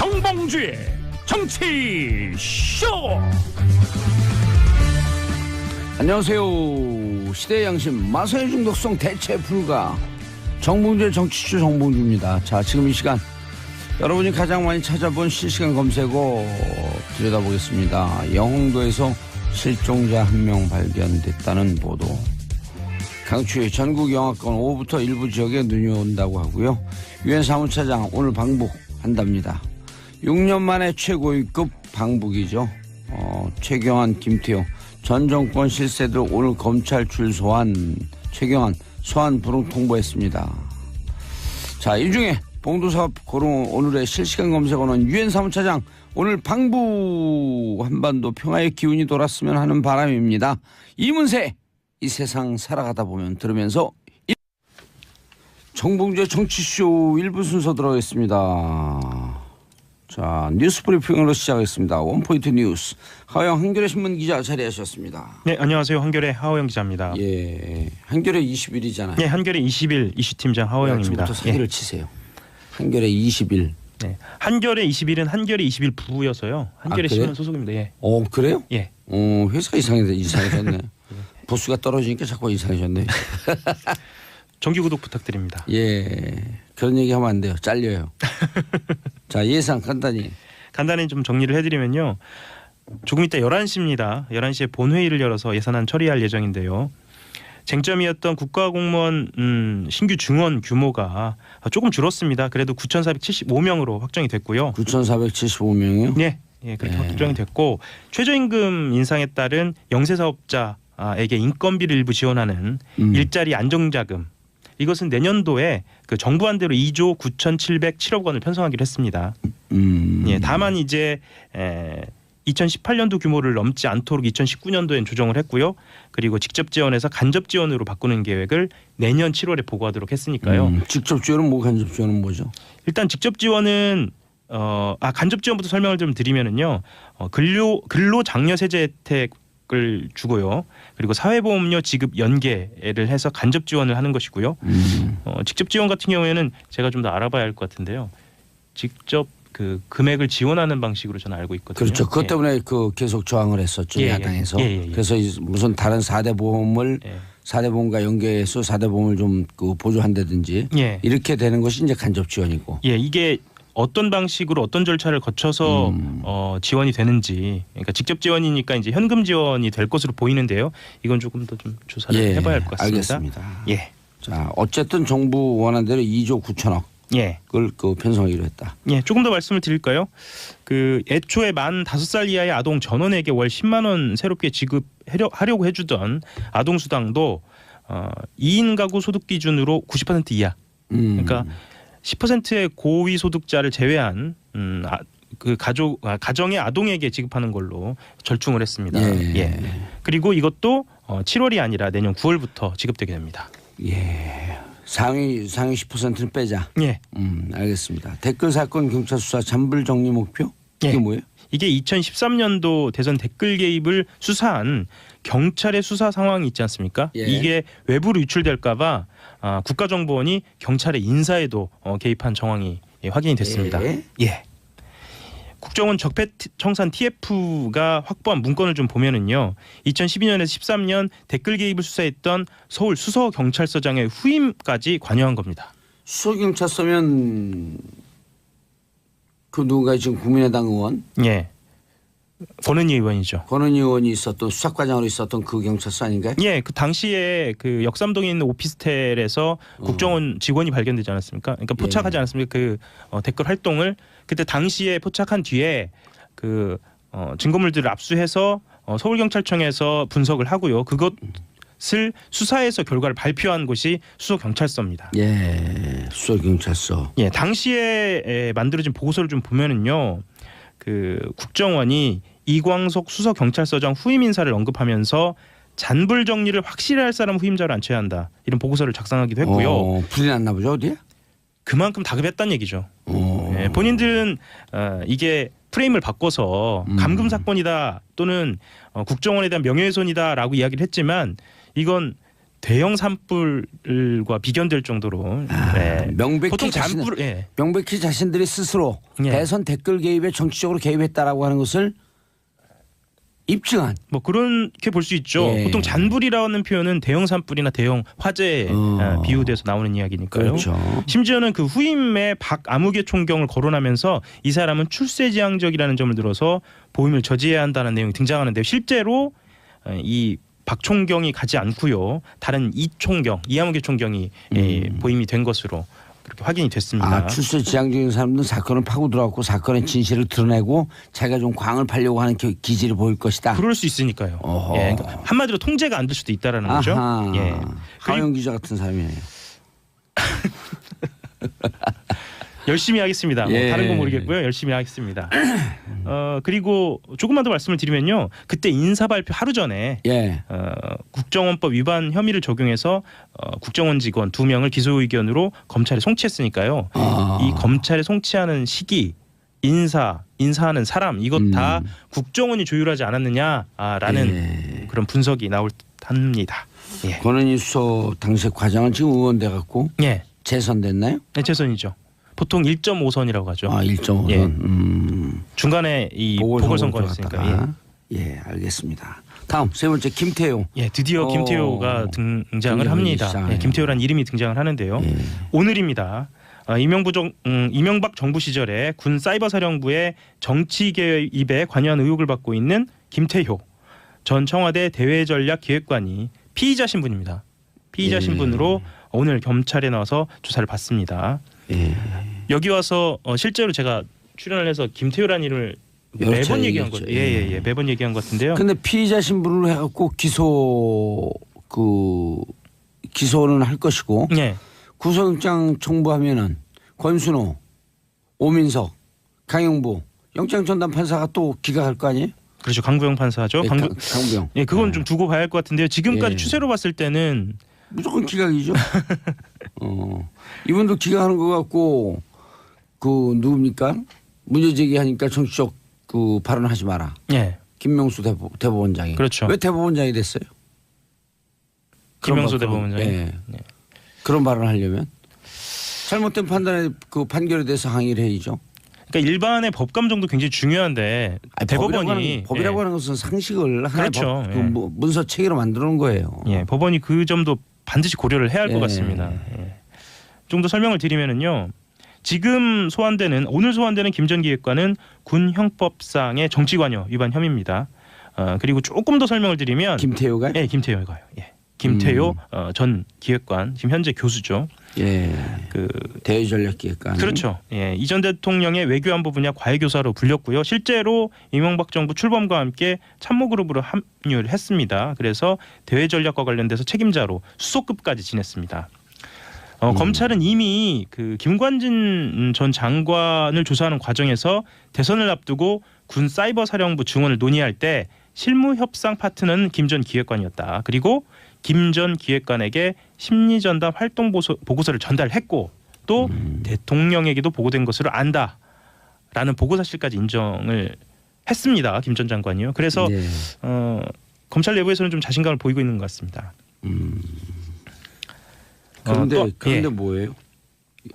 정봉주의 정치쇼. 안녕하세요. 시대의 양심 마사의 중독성 대체 불가 정봉주의 정치쇼 정봉주입니다. 자, 지금 이 시간 여러분이 가장 많이 찾아본 실시간 검색어 들여다보겠습니다. 영흥도에서 실종자 한 명 발견됐다는 보도. 강추위 전국 영하권 오후부터 일부 지역에 눈이 온다고 하고요. 유엔 사무차장 오늘 방북한답니다. 6년 만에 최고위급 방북이죠. 최경환, 김태호 전 정권 실세들 오늘 검찰 출소한 최경환 소환 불응 통보했습니다. 자, 이 중에 봉도사업 고른 오늘의 실시간 검색어는 유엔 사무차장 오늘 방북. 한반도 평화의 기운이 돌았으면 하는 바람입니다. 이문세 이 세상 살아가다 보면 들으면서 정봉주의 정치쇼 1부 순서 들어가겠습니다. 자, 뉴스 브리핑으로 시작하겠습니다. 원포인트 뉴스 하호영 한겨레 신문 기자 자리하셨습니다. 네, 안녕하세요. 한겨레 하호영 기자입니다. 예, 한겨레 20일이잖아요. 네, 한겨레 20일 이슈팀장 하호영입니다. 지금부터 사기를 치세요. 한겨레 20일. 네, 한겨레 20일은 한겨레 20일 부여서요. 한겨레 신문 소속입니다. 예. 그래요? 예. 회사 이상해졌네. 보수가 떨어지니까 자꾸 이상해졌네. 정기 구독 부탁드립니다. 예, 그런 얘기하면 안 돼요. 잘려요. 자, 예상 간단히 좀 정리를 해드리면요. 조금 이따 11시입니다. 11시에 본회의를 열어서 예산안 처리할 예정인데요. 쟁점이었던 국가공무원 신규 증원 규모가 조금 줄었습니다. 그래도 9,475명으로 확정이 됐고요. 9,475명이요? 네, 그렇게 확정이 됐고 최저임금 인상에 따른 영세사업자에게 인건비를 일부 지원하는 일자리 안정자금, 이것은 내년도에 그 정부안대로 2조 9,707억 원을 편성하기로 했습니다. 예, 다만 이제 2018년도 규모를 넘지 않도록 2019년도엔 조정을 했고요. 그리고 직접 지원에서 간접 지원으로 바꾸는 계획을 내년 7월에 보고하도록 했으니까요. 직접 지원은 간접 지원은 뭐죠? 일단 직접 지원은 간접 지원부터 설명을 좀 드리면은요. 근로장려세제 혜택을 주고요. 그리고 사회보험료 지급 연계를 해서 간접 지원을 하는 것이고요. 직접 지원 같은 경우에는 제가 좀 더 알아봐야 할 것 같은데요. 직접 그 금액을 지원하는 방식으로 저는 알고 있거든요. 그렇죠. 그것 때문에 계속 저항을 했었죠. 야당에서. 그래서 무슨 다른 4대 보험을 4대 보험과 연계해서 4대 보험을 좀 보조한다든지 이렇게 되는 것이 이제 간접 지원이고. 예, 이게 어떤 방식으로 어떤 절차를 거쳐서 지원이 되는지, 그러니까 직접 지원이니까 이제 현금 지원이 될 것으로 보이는데요. 이건 조금 더 좀 조사를 해봐야 할 것 같습니다. 알겠습니다. 예. 자, 어쨌든 정부 원한 대로 2조 9천억. 그걸 편성하기로 했다. 예, 조금 더 말씀을 드릴까요? 애초에 만 5살 이하의 아동 전원에게 월 10만 원 새롭게 지급하려고 해주던 아동 수당도 2인 가구 소득 기준으로 90% 이하. 그러니까 10%의 고위 소득자를 제외한 가정의 아동에게 지급하는 걸로 절충을 했습니다. 예. 그리고 이것도 7월이 아니라 내년 9월부터 지급되게 됩니다. 예. 상위 10%는 빼자. 예. 알겠습니다. 댓글 사건 경찰 수사 잔불 정리 목표? 이게 뭐예요? 이게 2013년도 대선 댓글 개입을 수사한 경찰의 수사 상황이 있지 않습니까? 이게 외부로 유출될까봐 국가정보원이 경찰의 인사에도 개입한 정황이 확인이 됐습니다. 예. 국정원 적폐청산 TF가 확보한 문건을 좀 보면은요. 2012년에서 13년 댓글 개입을 수사했던 서울 수서경찰서장의 후임까지 관여한 겁니다. 수서경찰서면 누가 지금 국민의당 의원? 예. 권은희 의원이죠. 권은희 의원이 있었던 수사과장으로 있었던 그 경찰서 아닌가요? 예, 그 당시에 역삼동에 있는 오피스텔에서 국정원 직원이 발견되지 않았습니까? 그러니까 포착하지 않았습니까? 댓글 활동을 그때 당시에 포착한 뒤에 증거물들을 압수해서 서울경찰청에서 분석을 하고요. 그것을 수사해서 결과를 발표한 곳이 수서경찰서입니다. 예, 수서경찰서. 예, 당시에 만들어진 보고서를 좀 보면은요. 국정원이 이광석 수서경찰서장 후임 인사를 언급하면서 잔불 정리를 확실히 할 사람 후임자로 앉혀야 한다. 이런 보고서를 작성하기도 했고요. 불이 났나 보죠, 어디에? 그만큼 다급했다는 얘기죠. 예, 본인들은 이게 프레임을 바꿔서 감금 사건이다 또는 국정원에 대한 명예훼손이다라고 이야기를 했지만 이건 대형 산불과 비견될 정도로 네. 보통 잔불 명백히 자신들이 스스로 예. 대선 댓글 개입에 정치적으로 개입했다라고 하는 것을 입증한 뭐 그렇게 볼 수 있죠. 예. 보통 잔불이라는 표현은 대형 산불이나 대형 화재에 비유돼서 나오는 이야기니까요. 그렇죠. 심지어는 그 후임의 박아무개 총경을 거론하면서 이 사람은 출세지향적이라는 점을 들어서 보임을 저지해야 한다는 내용이 등장하는데요. 실제로 이 박 총경이 가지 않고요. 다른 이 총경, 이아무개 총경이 보임이 된 것으로 그렇게 확인이 됐습니다. 출세지향적인 사람들은 사건을 파고 들어갔고 사건의 진실을 드러내고 자기가 좀 광을 팔려고 하는 기질을 보일 것이다. 그럴 수 있으니까요. 예, 그러니까 한마디로 통제가 안 될 수도 있다라는 거죠. 예. 하영 기자 같은 사람이네요. 열심히 하겠습니다. 예. 뭐 다른 건 모르겠고요. 열심히 하겠습니다. 그리고 조금만 더 말씀을 드리면요. 그때 인사 발표 하루 전에 예. 국정원법 위반 혐의를 적용해서 국정원 직원 2명을 기소 의견으로 검찰에 송치했으니까요. 이 검찰에 송치하는 시기, 인사하는 사람 이것 다 국정원이 조율하지 않았느냐라는 그런 분석이 나올 듯합니다. 예. 권은희 수석 당시 과장은 지금 의원돼 갖고 예. 재선됐나요? 네, 재선이죠. 보통 1.5선이라고 하죠. 1.5선. 예. 중간에 이 보궐선거가 있으니까. 예, 알겠습니다. 다음 세 번째 김태효. 예, 드디어 김태효가 등장을 합니다. 예, 김태효라는 이름이 등장을 하는데요. 예. 오늘입니다. 이명박 정부 시절에 군 사이버사령부의 정치 개입에 관여한 의혹을 받고 있는 김태효 전 청와대 대외전략기획관이 피의자 신분입니다. 피의자 신분으로 오늘 검찰에 나와서 조사를 받습니다. 예. 여기 와서 실제로 제가 출연을 해서 김태효라는 이름을 매번 얘기한 거죠. 예, 매번 얘기한 것 같은데요. 근데 피의자 신분으로 해갖고 기소는 할 것이고 예. 구속영장 청구하면은 권순호, 오민석, 강영부 영장 전담 판사가 또 기각할 거 아니에요? 그렇죠. 강부영 판사죠. 강부영. 예, 그건 좀 두고 봐야 할 것 같은데요. 지금까지 추세로 봤을 때는 무조건 기각이죠. 이분도 기각하는 것 같고 누굽니까? 문제 제기하니까 정치적 발언하지 마라. 예. 김명수 대법원장이. 그렇죠. 왜 대법원장이 됐어요? 김명수 대법원장이. 예. 그런 발언을 하려면 잘못된 판결에 대해서 항의를 해야죠. 그러니까 일반의 법 감정도 굉장히 중요한데 대법원이 법이라고 하는 것은 상식을 하나의 그렇죠. 문서 체계로 만들어 놓은 거예요. 예, 법원이 그 점도 반드시 고려를 해야 할 것 같습니다. 예. 좀 더 설명을 드리면은요. 오늘 소환되는 김 전 기획관은 군 형법상의 정치관여 위반 혐의입니다. 그리고 조금 더 설명을 드리면 김태효가요? 예, 김태효가요. 예. 김태효 전 기획관 지금 현재 교수죠. 예. 대외전략기획관. 그렇죠. 예. 이전 대통령의 외교안보 분야 과외교사로 불렸고요. 실제로 이명박 정부 출범과 함께 참모그룹으로 합류를 했습니다. 그래서 대외전략과 관련돼서 책임자로 수석급까지 지냈습니다. 검찰은 이미 김관진 전 장관을 조사하는 과정에서 대선을 앞두고 군 사이버사령부 증원을 논의할 때 실무 협상 파트너는 김 전 기획관이었다. 그리고 김 전 기획관에게 심리전담 활동 보고서를 전달했고 또 대통령에게도 보고된 것으로 안다라는 보고 사실까지 인정을 했습니다. 김 전 장관이요. 그래서 검찰 내부에서는 좀 자신감을 보이고 있는 것 같습니다. 그런데 뭐예요?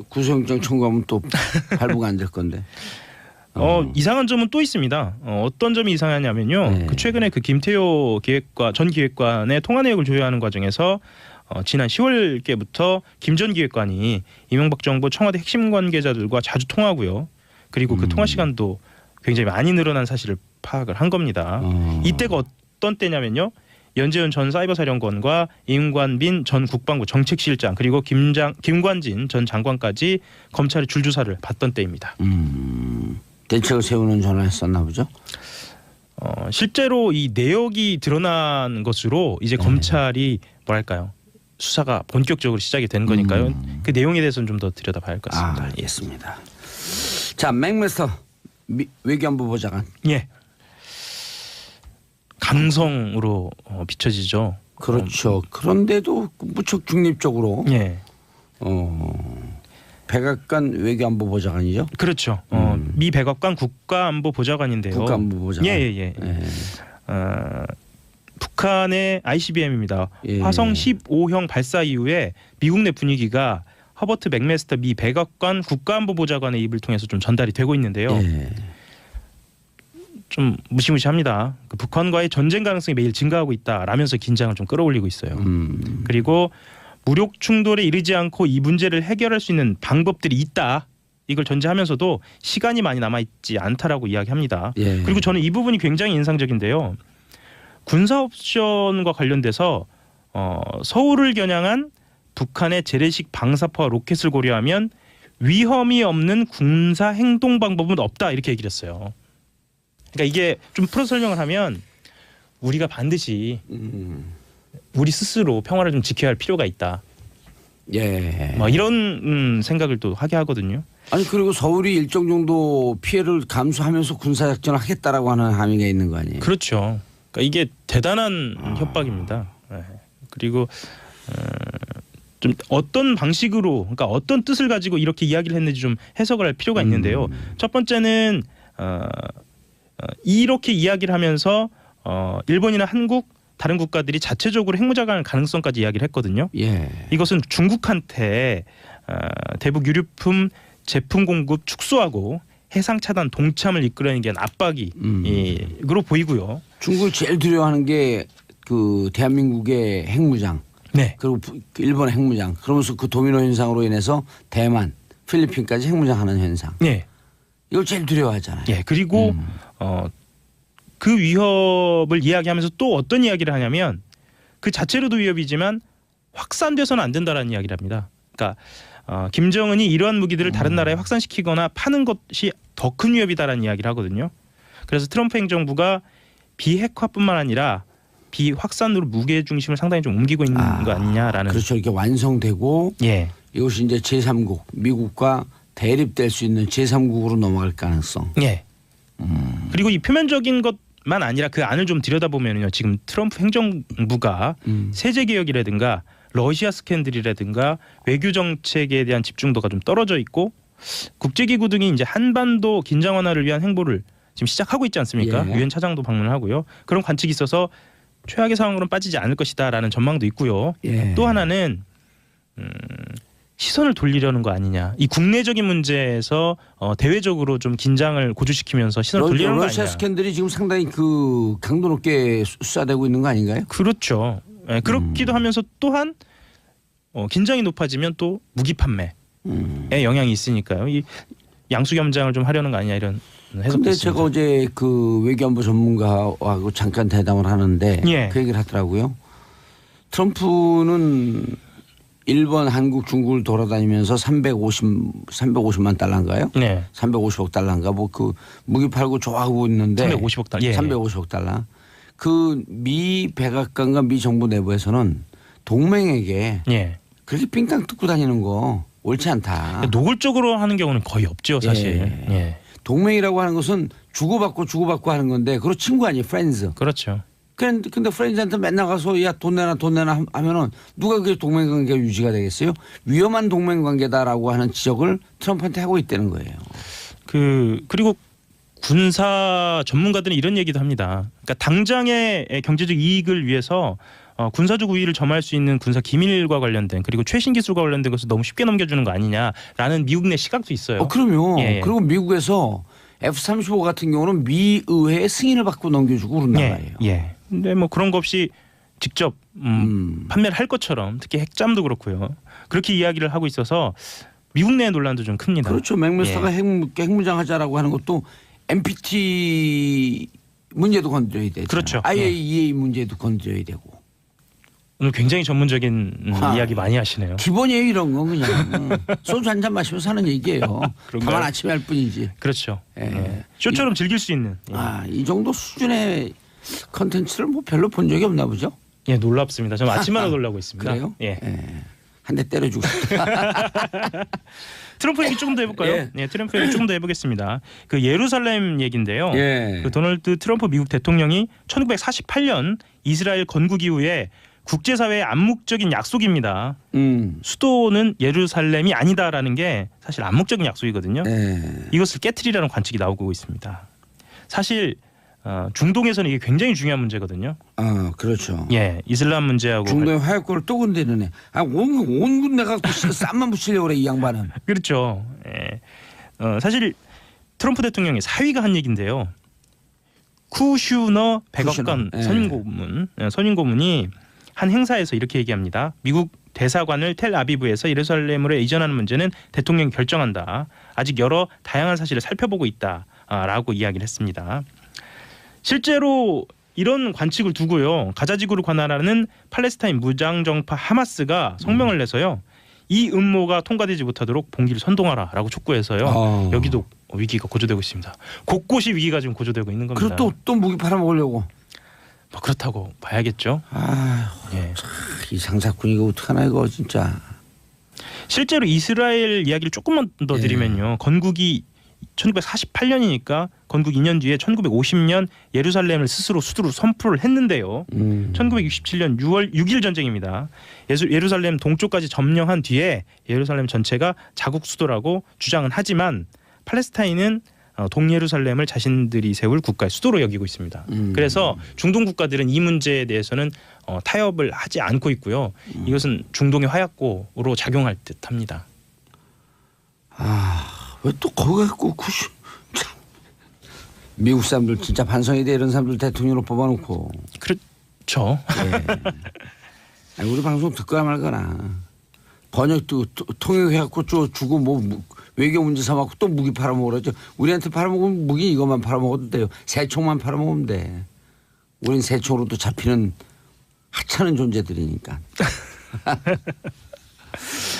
구속영장 청구하면 또 발부가 안 될 건데. 이상한 점은 또 있습니다. 어떤 점이 이상하냐면요. 최근에 김태효 전 기획관의 통화 내역을 조회하는 과정에서 지난 10월께부터 김 전 기획관이 이명박 정부 청와대 핵심 관계자들과 자주 통화하고요. 그리고 그 통화 시간도 굉장히 많이 늘어난 사실을 파악을 한 겁니다. 이때가 어떤 때냐면요. 연재현 전 사이버사령관과 임관빈 전 국방부 정책실장 그리고 김관진 전 장관까지 검찰의 줄조사를 받던 때입니다. 대책을 세우는 전화했었나 보죠. 실제로 이 내역이 드러난 것으로 이제 검찰이 뭐랄까요 수사가 본격적으로 시작이 된 거니까요. 그 내용에 대해서는 좀 더 들여다봐야 할 것 같습니다. 알겠습니다. 자, 맥메스터 외교안보 보좌관. 예. 감성으로 비춰지죠. 그렇죠. 그런데도 무척 중립적으로. 예. 백악관 외교안보 보좌관이죠. 그렇죠. 미 백악관 국가안보 보좌관인데요. 국가안보 보좌관. 예. 북한의 ICBM입니다. 예. 화성 15형 발사 이후에 미국 내 분위기가 허버트 맥메스터 미 백악관 국가안보보좌관의 입을 통해서 좀 전달이 되고 있는데요. 예. 좀 무시무시합니다. 그 북한과의 전쟁 가능성이 매일 증가하고 있다라면서 긴장을 좀 끌어올리고 있어요. 그리고 무력 충돌에 이르지 않고 이 문제를 해결할 수 있는 방법들이 있다. 이걸 전제하면서도 시간이 많이 남아있지 않다라고 이야기합니다. 예. 그리고 저는 이 부분이 굉장히 인상적인데요. 군사 옵션과 관련돼서 서울을 겨냥한 북한의 재래식 방사포와 로켓을 고려하면 위험이 없는 군사 행동 방법은 없다 이렇게 얘기를 했어요. 그러니까 이게 좀 풀어 설명을 하면 우리가 반드시 우리 스스로 평화를 좀 지켜야 할 필요가 있다. 예. 뭐 이런 생각을 또 하게 하거든요. 아니 그리고 서울이 일정 정도 피해를 감수하면서 군사작전을 하겠다라고 하는 함의가 있는 거 아니에요? 그렇죠. 그러니까 이게 대단한 협박입니다. 네. 그리고 좀 어떤 방식으로, 그러니까 어떤 뜻을 가지고 이렇게 이야기를 했는지 좀 해석을 할 필요가 있는데요. 첫 번째는 이렇게 이야기를 하면서 일본이나 한국 다른 국가들이 자체적으로 핵무장할 가능성까지 이야기를 했거든요. 예. 이것은 중국한테 대북 유류품 제품 공급 축소하고 해상 차단 동참을 이끌어내는 게 압박이로 보이고요. 중국이 제일 두려워하는 게 그 대한민국의 핵무장. 네. 그리고 일본의 핵무장. 그러면서 그 도미노 현상으로 인해서 대만, 필리핀까지 핵무장하는 현상. 네. 이걸 제일 두려워하잖아요. 예. 그리고 그 위협을 이야기하면서 또 어떤 이야기를 하냐면 그 자체로도 위협이지만 확산돼서는 안 된다라는 이야기를 합니다. 그러니까 김정은이 이러한 무기들을 다른 나라에 확산시키거나 파는 것이 더 큰 위협이다라는 이야기를 하거든요. 그래서 트럼프 행정부가 비핵화뿐만 아니라 비확산으로 무게 중심을 상당히 좀 옮기고 있는 거 아니냐라는. 그렇죠. 이렇게 완성되고 예. 이것이 이제 제3국 미국과 대립될 수 있는 제3국으로 넘어갈 가능성. 예. 그리고 이 표면적인 것만 아니라 그 안을 좀 들여다보면요. 지금 트럼프 행정부가 세제 개혁이라든가 러시아 스캔들이라든가 외교 정책에 대한 집중도가 좀 떨어져 있고 국제기구 등이 이제 한반도 긴장 완화를 위한 행보를 지금 시작하고 있지 않습니까? 예. 유엔 차장도 방문하고요. 그런 관측이 있어서 최악의 상황으로는 빠지지 않을 것이다라는 전망도 있고요. 예. 또 하나는 시선을 돌리려는 거 아니냐. 이 국내적인 문제에서 대외적으로 좀 긴장을 고조시키면서 시선을 돌리려는 거 아니냐. 러시아 스캔들이 지금 상당히 그 강도 높게 수사되고 있는 거 아닌가요? 그렇죠. 예, 그렇기도 하면서 또한 긴장이 높아지면 또 무기 판매에 영향이 있으니까요. 이 양수겸장을 좀 하려는 거 아니냐 이런 해석도 근데 있습니다. 제가 어제 그 외교안보 전문가하고 잠깐 대담을 하는데 예. 그 얘기를 하더라고요. 트럼프는 일본, 한국, 중국을 돌아다니면서 350만 달러인가요? 네. 350억 달러인가 뭐 그 무기 팔고 좋아하고 있는데 350억 달러. 예. 350억 달러. 그 미 백악관과 미 정부 내부에서는 동맹에게 예. 그렇게 삥땅 뜯고 다니는 거 옳지 않다. 노골적으로 하는 경우는 거의 없죠, 사실. 예. 예. 동맹이라고 하는 것은 주고받고 하는 건데 그거 친구 아니에요, 프렌즈. 그렇죠. 근데 프렌즈한테 맨날 가서 야 돈 내놔 하면은 누가 그게 동맹관계가 유지가 되겠어요? 위험한 동맹관계다라고 하는 지적을 트럼프한테 하고 있다는 거예요. 그리고 군사 전문가들은 이런 얘기도 합니다. 그러니까 당장의 경제적 이익을 위해서 군사적 우위를 점할 수 있는 군사 기밀과 관련된 그리고 최신 기술과 관련된 것을 너무 쉽게 넘겨주는 거 아니냐라는 미국 내 시각도 있어요. 그럼요. 예. 그리고 미국에서 F-35 같은 경우는 미 의회의 승인을 받고 넘겨주고 그런 나라예요. 예. 근데 뭐 그런 거 없이 직접 판매를 할 것처럼 특히 핵잠도 그렇고요. 그렇게 이야기를 하고 있어서 미국 내 논란도 좀 큽니다. 그렇죠. 맥메스터가 핵무장하자라고 하는 것도 NPT 문제도 건드려야 되죠. 그렇죠. IAEA 문제도 건드려야 되고. 오늘 굉장히 전문적인 이야기 많이 하시네요. 기본이에요 이런 건 그냥 소주 한 잔 마시면 사는 얘기예요. 다만 아침에 할 뿐이지. 그렇죠. 예. 쇼처럼 즐길 수 있는. 이 정도 수준의 컨텐츠를 뭐 별로 본 적이 없나 보죠. 예, 놀랍습니다. 저는 아침마다 놀라고 있습니다. 그래요? 예. 한 대 때려주고 싶다. 트럼프 얘기 조금 더 해볼까요? 예. 트럼프 얘기 조금 더 해보겠습니다. 그 예루살렘 얘기인데요. 예. 그 도널드 트럼프 미국 대통령이 1948년 이스라엘 건국 이후에 국제사회의 암묵적인 약속입니다. 수도는 예루살렘이 아니다라는 게 사실 암묵적인 약속이거든요. 이것을 깨트리라는 관측이 나오고 있습니다. 사실 중동에서는 이게 굉장히 중요한 문제거든요. 그렇죠. 예, 이슬람 문제하고 중동의 화약고를 또 건드리네. 온 군데 갖고 쌈만 붙이려고 그래 이 양반은. 그렇죠. 예. 사실 트럼프 대통령의 사위가 한 얘기인데요. 쿠슈너 백악관 예. 선임고문이 한 행사에서 이렇게 얘기합니다. 미국 대사관을 텔아비브에서 예루살렘으로 이전하는 문제는 대통령이 결정한다. 아직 여러 다양한 사실을 살펴보고 있다라고 이야기를 했습니다. 실제로 이런 관측을 두고요. 가자지구를 관할하는 팔레스타인 무장정파 하마스가 성명을 내서요. 이 음모가 통과되지 못하도록 봉기를 선동하라라고 촉구해서요. 여기도 위기가 고조되고 있습니다. 곳곳이 위기가 지금 고조되고 있는 겁니다. 그리고 또 무기 팔아먹으려고. 뭐 그렇다고 봐야겠죠. 예. 이 장사꾼 이거 어떡하나 이거 진짜. 실제로 이스라엘 이야기를 조금만 더 드리면요. 건국이 1948년이니까 건국 2년 뒤에 1950년 예루살렘을 스스로 수도로 선포를 했는데요. 1967년 6월 6일 전쟁입니다. 예루살렘 동쪽까지 점령한 뒤에 예루살렘 전체가 자국 수도라고 주장은 하지만 팔레스타인은 동예루살렘을 자신들이 세울 국가의 수도로 여기고 있습니다. 그래서 중동 국가들은 이 문제에 대해서는 타협을 하지 않고 있고요. 이것은 중동의 화약고로 작용할 듯합니다. 왜 또 거기 갖고 미국 사람들 진짜 반성해야 돼. 이런 사람들 대통령으로 뽑아놓고. 그렇죠. 예. 우리 방송 듣거나 말거나 번역도 통역해갖고 주고 뭐 외교 문제 삼았고 또 무기 팔아먹으라죠. 우리한테 팔아먹으면 무기 이것만 팔아먹어도 돼요. 새총만 팔아먹으면 돼. 우린 새총으로도 잡히는 하찮은 존재들이니까.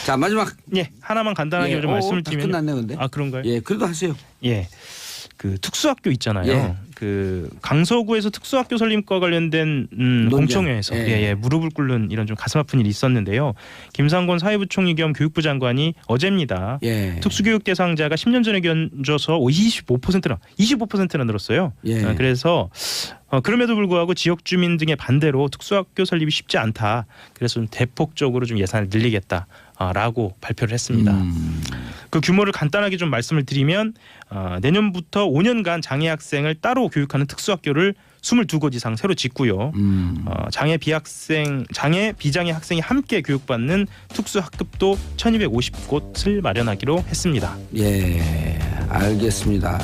자, 마지막. 예, 하나만 간단하게 좀 말씀을 드리면. 끝났네 근데. 그런가요? 예, 그래도 하세요. 예. 그 특수학교 있잖아요. 예. 그 강서구에서 특수학교 설립과 관련된 공청회에서 무릎을 꿇는 이런 좀 가슴 아픈 일이 있었는데요. 김상곤 사회부총리 겸 교육부 장관이 어제입니다. 특수교육 대상자가 10년 전에 견줘서 25%나 늘었어요. 그래서 그럼에도 불구하고 지역 주민 등의 반대로 특수학교 설립이 쉽지 않다. 그래서 좀 대폭적으로 좀 예산을 늘리겠다라고 발표를 했습니다. 그 규모를 간단하게 좀 말씀을 드리면 내년부터 5년간 장애 학생을 따로 교육하는 특수학교를 22곳 이상 새로 짓고요. 장애 비장애 학생이 함께 교육받는 특수학급도 1250곳을 마련하기로 했습니다. 예, 알겠습니다.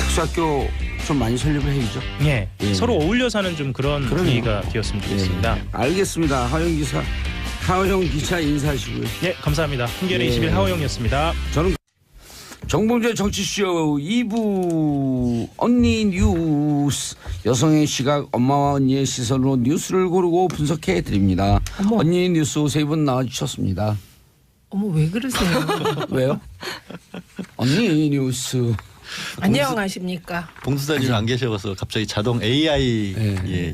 특수학교 좀 많이 설립을 해야죠. 예, 서로 어울려 사는 좀 그런 분위기가 되었으면 좋겠습니다. 알겠습니다. 하호영 기자 인사하시고요. 예, 감사합니다. 한겨레 21 하호영이었습니다. 저는 정봉재 정치쇼 2부 언니 뉴스, 여성의 시각, 엄마와 언니의 시선으로 뉴스를 고르고 분석해 드립니다. 언니 뉴스 세 분 나와주셨습니다. 어머, 왜 그러세요? 왜요? 언니 뉴스. 안녕하십니까. 봉수사님 안 계셔서 갑자기 자동 AI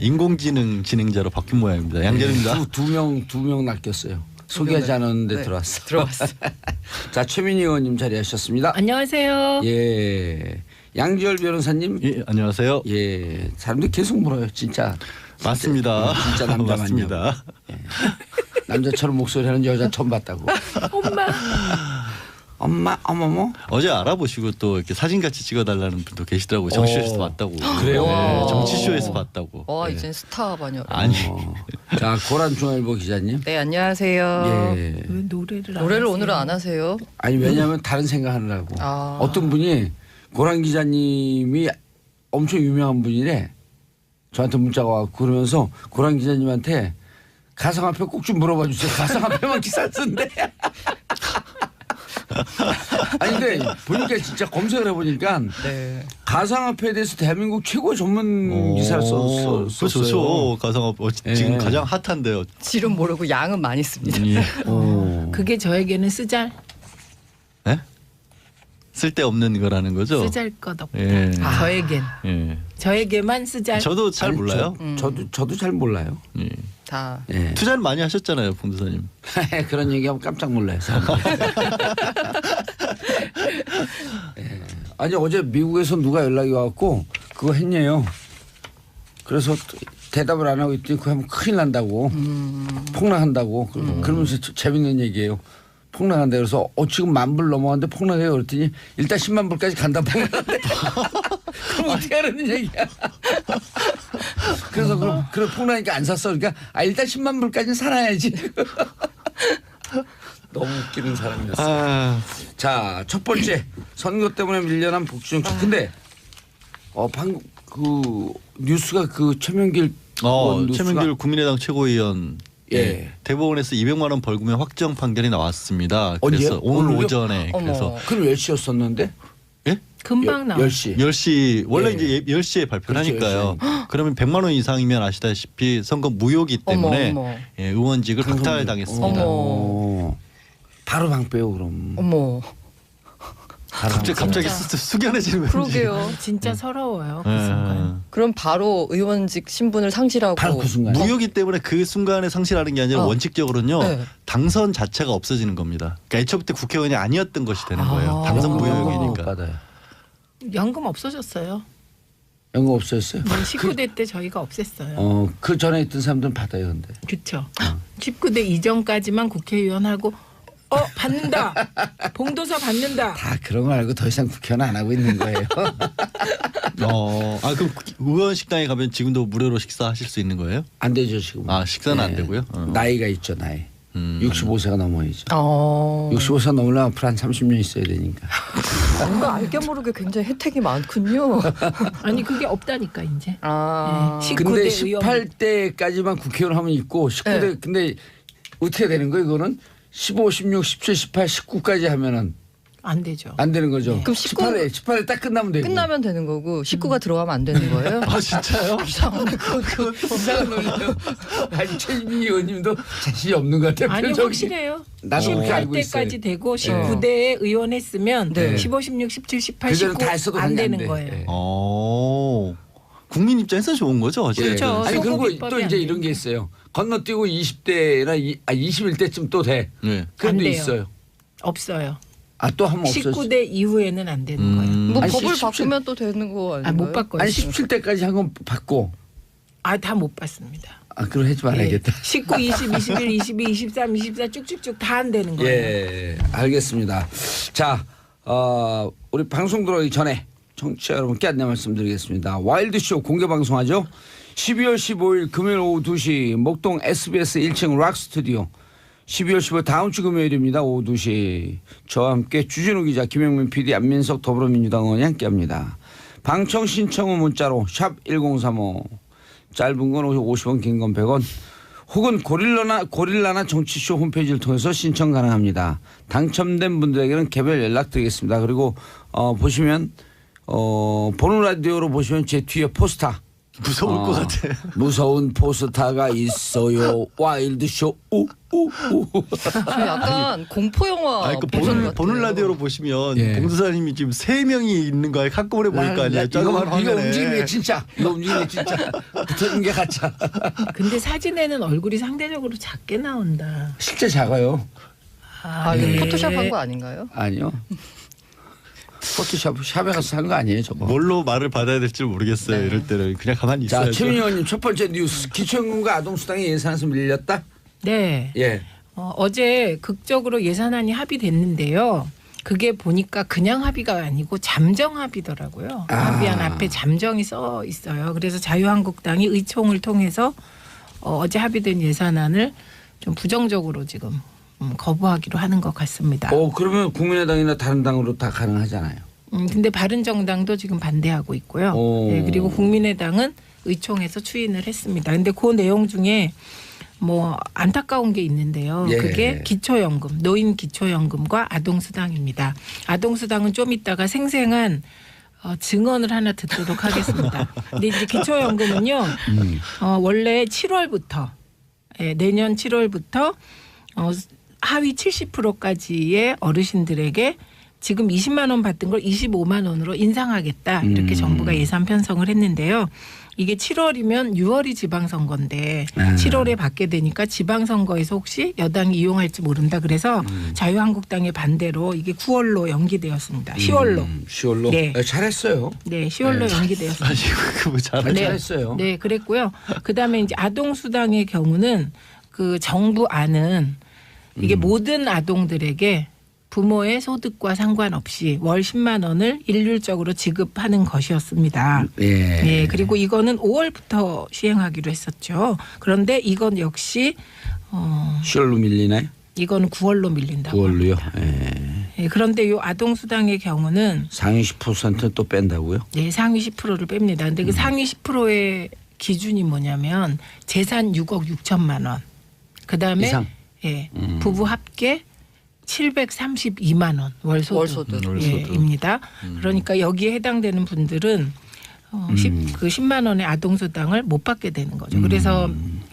인공지능 진행자로 바뀐 모양입니다. 양재입니다. 두 명 낚였어요. 소개하지 않았는데 들어왔어. 자, 최민희 의원님 자리하셨습니다. 안녕하세요. 예, 양지열 변호사님. 예, 안녕하세요. 예, 사람들이 계속 물어요. 진짜. 맞습니다. 진짜 남자 맞습니다. 예. 남자처럼 목소리하는 여자 처음 봤다고. 어머머. 어제 알아보시고 또 이렇게 사진 같이 찍어달라는 분도 계시더라고요. 정치쇼에서 봤다고. 그래요? 네, 정치쇼에서 봤다고. 이젠 스타 반역. 아니. 자, 고란중앙일보 기자님. 네, 안녕하세요. 예. 왜 노래를 노래를 오늘은 안 하세요? 아니, 왜냐하면 다른 생각하느라고. 어떤 분이 고란 기자님이 엄청 유명한 분이래. 저한테 문자가 와서 그러면서 고란 기자님한테 가상화폐 꼭 좀 물어봐 주세요. 가상화폐만 기사 쓴대. 아니 근데 보니까 진짜 검색을 해보니까 가상화폐에 대해서 대한민국 최고 전문 기사를 썼어요. 그렇죠. 가상화폐 지금 가장 핫한데요. 질은 모르고 양은 많이 씁니다. 그게 저에게는 쓰잘. 네? 쓸데없는 거라는 거죠. 쓰잘것없다. 예. 저에겐. 예. 저에게만 쓰잘. 저도 잘 몰라요. 저도 잘 몰라요. 예. 다. 예. 투자를 많이 하셨잖아요, 봉도사님. 그런 얘기하면 깜짝 놀라요. 예. 아니 어제 미국에서 누가 연락이 와갖고 그거 했네요. 그래서 대답을 안 하고 있더니 그거 하면 큰일 난다고. 폭락한다고. 그러면서 재밌는 얘기예요. 폭락한다 그래서 지금 10,000불 넘어갔는데 폭락해요 그랬더니 일단 100,000불까지 간다 폭락한대. 그럼 어떻게 하라는 얘기야? 그래서 그럼 폭나니까 안 샀어. 그러니까 일단 10만 불까지는 살아야지. 너무 웃기는 사람이었어. 자, 첫 번째 선거 때문에 밀려난 복지정책. 근데 방금 그 뉴스가 그 최명길 최명길 국민의당 최고위원 예. 대법원에서 200만 원 벌금의 확정 판결이 나왔습니다. 그래서 언제요? 오늘 오늘요? 오전에 그래서 그럼 10시였었는데? 예? 금방 나와. 10시. 10시 원래 예. 이제 10시에 발표를 그렇죠, 하니까요. 그러면 100만 원 이상이면 아시다시피 선거 무효기 때문에 어머. 예, 의원직을 박탈당했습니다. 어머. 바로 방 빼요 그럼. 어머. 갑자기 숙연해지는 거지. 그러게요. 진짜 서러워요. 그 예. 순간. 그럼 바로 의원직 신분을 상실하고. 바로 그 순간. 무효기 때문에 그 순간에 상실하는 게 아니라 원칙적으로는요. 네. 당선 자체가 없어지는 겁니다. 그러니까 애초부터 국회의원이 아니었던 것이 되는 거예요. 당선 못 무효역이니까. 받아요. 연금 없어졌어요. 연금 없어졌어요? 19대 때 저희가 없앴어요. 그 전에 있던 사람들은 받아요, 근데. 그렇죠. 19대 이전까지만 국회의원하고 받는다. 봉도서 받는다. 다 그런 거 알고 더 이상 국회의원 안 하고 있는 거예요. 그럼 의원 식당에 가면 지금도 무료로 식사하실 수 있는 거예요? 안 되죠 지금. 식사는 안 되고요? 나이가 있죠 나이. 65세가 넘어야죠. 65세 넘으려면 앞으로 한 30년 있어야 되니까. 뭔가 알게 모르게 굉장히 혜택이 많군요. 아니 그게 없다니까 이제. 아. 네, 근데 19대 의원. 18대까지만 국회의원 하면 있고 19대 네. 근데 어떻게 되는 거예요 이거는? 15, 16, 17, 18, 19까지 하면은 안 되죠. 안 되는 거죠. 그럼 18에 딱 끝나면 되고. 끝나면 되는 거고 식구가 들어가면 안 되는 거예요? 진짜요? 이상한 논리요. 아니 최진희 의원님도 자신이 없는 것 같아요. 아니 표정이. 확실해요. 나도 그렇게 알고 있어요. 18대까지 되고 19대에 의원 했으면 네. 15, 16, 17, 18, 그전엔 19 다 했어도 안 그게 안 되는 돼. 거예요. 예. 국민 입장에서 좋은 거죠. 어쨌든. 그렇죠. 아니 선거 그리고 비법이 또 안 이제 돼요. 이런 게 있어요. 건너뛰고 20대나 21대쯤 또 돼. 네. 그런 안 데 돼요. 있어요. 없어요. 또 하면 없어요. 19대 이후에는 안 되는 거예요. 뭐 아니, 법을 17 바꾸면 또 되는 거 아닌가요? 못 바꿔요. 아니 17대까지 한 건 받고. 다 못 받습니다. 그럼 하지 말아야겠다. 19, 20, 21, 22, 23, 24 쭉쭉쭉 다 안 되는 거예요. 예, 알겠습니다. 자, 우리 방송 들어가기 전에 청취자 여러분께 안내 말씀드리겠습니다. 와일드쇼 공개 방송하죠. 12월 15일 금요일 오후 2시 목동 SBS 1층 락스튜디오. 12월 15일 다음 주 금요일입니다. 오후 2시 저와 함께 주진우 기자, 김영민 PD, 안민석 더불어민주당 의원이 함께합니다. 방청 신청 후 문자로 샵 1035 짧은 건 50원 긴 건 100원 혹은 고릴라나 정치쇼 홈페이지를 통해서 신청 가능합니다. 당첨된 분들에게는 개별 연락드리겠습니다. 그리고 보시면 보는 라디오로 보시면 제 뒤에 포스터 무서울 것 같아. 무서운 포스터가 있어요. 와일드쇼 저 약간 공포 영화 보는 라디오로 보시면 예. 봉도사님이 지금 3명이 있는 거에 한꺼번에 보일 거 아니에요. 이거 움직임이 진짜. 이거 움직임이 진짜. 붙어있는 게 가짜. 근데 사진에는 얼굴이 상대적으로 작게 나온다. 실제 작아요. 이거 포토샵한 거 아닌가요? 아니요. 포토샵에 가서 산 거 아니에요 저거. 뭘로 말을 받아야 될지 모르겠어요. 이럴 때는 그냥 가만히 자, 있어야죠. 최민희 의원님 첫 번째 뉴스. 기초연금과 아동수당의 예산에서 밀렸다? 네. 예. 어제 극적으로 예산안이 합의됐는데요. 그게 보니까 그냥 합의가 아니고 잠정 합의더라고요. 합의안 앞에 잠정이 써 있어요. 그래서 자유한국당이 의총을 통해서 어제 합의된 예산안을 좀 부정적으로 지금 거부하기로 하는 것 같습니다. 그러면 국민의당이나 다른 당으로 다 가능하잖아요. 근데 바른정당도 지금 반대하고 있고요. 네, 그리고 국민의당은 의총에서 추인을 했습니다. 근데 그 내용 중에 뭐 안타까운 게 있는데요. 예. 그게 기초연금, 노인 기초연금과 아동수당입니다. 아동수당은 좀 이따가 생생한 증언을 하나 듣도록 하겠습니다. 근데 이제 기초연금은요. 원래 7월부터 내년 7월부터 하위 70%까지의 어르신들에게 지금 20만 원 받던 걸 25만 원으로 인상하겠다. 이렇게 정부가 예산 편성을 했는데요. 이게 7월이면 6월이 지방선거인데 7월에 받게 되니까 지방선거에서 혹시 여당이 이용할지 모른다. 그래서 자유한국당의 반대로 이게 9월로 연기되었습니다. 10월로. 10월로? 네. 잘했어요. 네, 10월로 연기되었습니다. 잘했어요. 네, 그랬고요. 그다음에 이제 아동수당의 경우는 그 정부 안은 이게 모든 아동들에게 부모의 소득과 상관없이 월 10만 원을 일률적으로 지급하는 것이었습니다. 예. 그리고 이거는 5월부터 시행하기로 했었죠. 그런데 이건 역시 10월로 밀리나요? 이거는 9월로 밀린다고. 9월로요. 합니다. 예. 그런데 이 아동수당의 경우는 상위 10%는 또 뺀다고요? 네, 상위 10%를 뺍니다. 근데 그 상위 10%의 기준이 뭐냐면 재산 6억 6천만 원. 그다음에 이상? 예, 부부 합계 732만 원 월소득. 입니다. 그러니까 여기에 해당되는 분들은 그 10만 원의 아동수당을 못 받게 되는 거죠. 그래서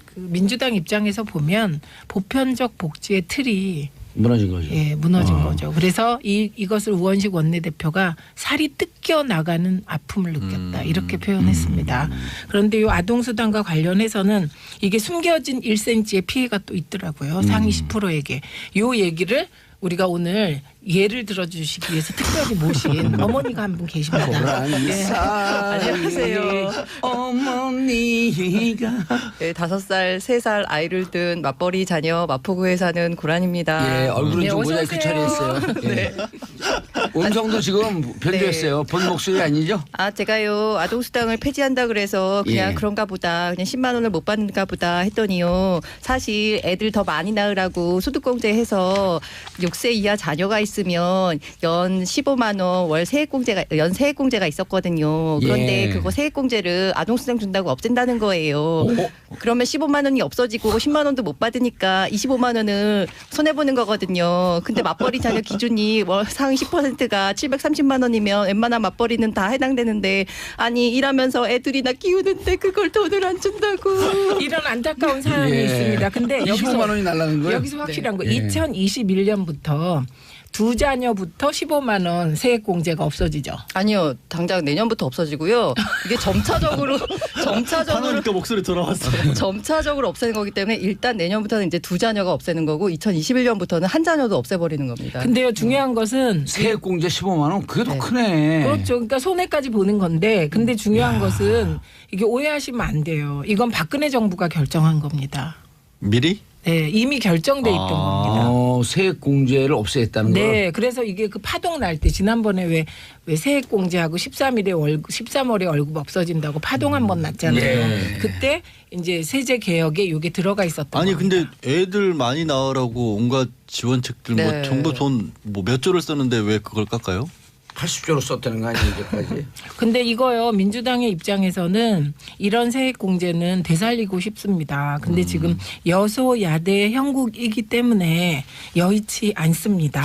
그 민주당 입장에서 보면 보편적 복지의 틀이 무너진 거죠. 무너진 거죠. 그래서 이것을 우원식 원내대표가 살이 뜯겨 나가는 아픔을 느꼈다 이렇게 표현했습니다. 그런데 이 아동수당과 관련해서는 이게 숨겨진 1cm의 피해가 또 있더라고요. 상위 10%에게. 이 얘기를 우리가 오늘 예를 들어주시기 위해서 특별히 모신 어머니가 한 분 계십니다. 안녕하세요. 어머니가 네, 5살, 3살 아이를 둔 맞벌이 자녀 마포구에 사는 고란입니다. 예, 얼굴은 네, 좀 어서 모자이크 오세요. 처리했어요. 예. 음성도 지금 변조했어요. 본 목소리 아니죠? 제가요 아동수당을 폐지한다 그래서 그냥 예. 그런가 보다 그냥 10만 원을 못 받는가 보다 했더니요 사실 애들 더 많이 낳으라고 소득공제해서 6세 이하 자녀가 있으면 연 15만 원 월 세액공제가 있었거든요. 그런데 예. 그거 세액공제를 아동수당 준다고 없앤다는 거예요. 그러면 15만 원이 없어지고 10만 원도 못 받으니까 25만 원을 손해 보는 거거든요. 근데 맞벌이 자녀 기준이 월 상위 10%가 730만 원이면 웬만한 맞벌이는 다 해당되는데 아니 일하면서 애들이나 키우는데 그걸 돈을 안 준다고. 이런 안타까운 사연이 예. 있습니다. 근데 25만 원이 날라는 거예요? 여기서 확실한 거 네. 2021년부터 두 자녀부터 15만 원 세액 공제가 없어지죠. 아니요, 당장 내년부터 없어지고요. 이게 점차적으로 하나니까 목소리 돌아왔어요. 점차적으로 없애는 거기 때문에 일단 내년부터는 이제 두 자녀가 없애는 거고 2021년부터는 한 자녀도 없애버리는 겁니다. 근데요 중요한 것은 세액공제 15만 원 그게 더 네. 크네. 그렇죠. 그러니까 손해까지 보는 건데 근데 중요한 것은 이게 오해하시면 안 돼요. 이건 박근혜 정부가 결정한 겁니다. 미리? 네, 이미 결정돼 있던 겁니다. 세액공제를 없애겠다는 거. 네, 그래서 이게 그 파동 날 때 지난번에 왜 세액 공제하고 13월에 월급 없어진다고 파동 한 번 났잖아요. 예. 그때 이제 세제 개혁에 이게 들어가 있었던 아니 겁니다. 근데 애들 많이 낳으라고 온갖 지원책들 뭐 네. 정부 돈 뭐 몇 조를 쓰는데 왜 그걸 깎아요? 80조로 썼다는 거 아니에요, 이제까지? 근데 이거요 민주당의 입장에서는 이런 세액 공제는 되살리고 싶습니다. 근데 지금 여소야대 형국이기 때문에 여의치 않습니다.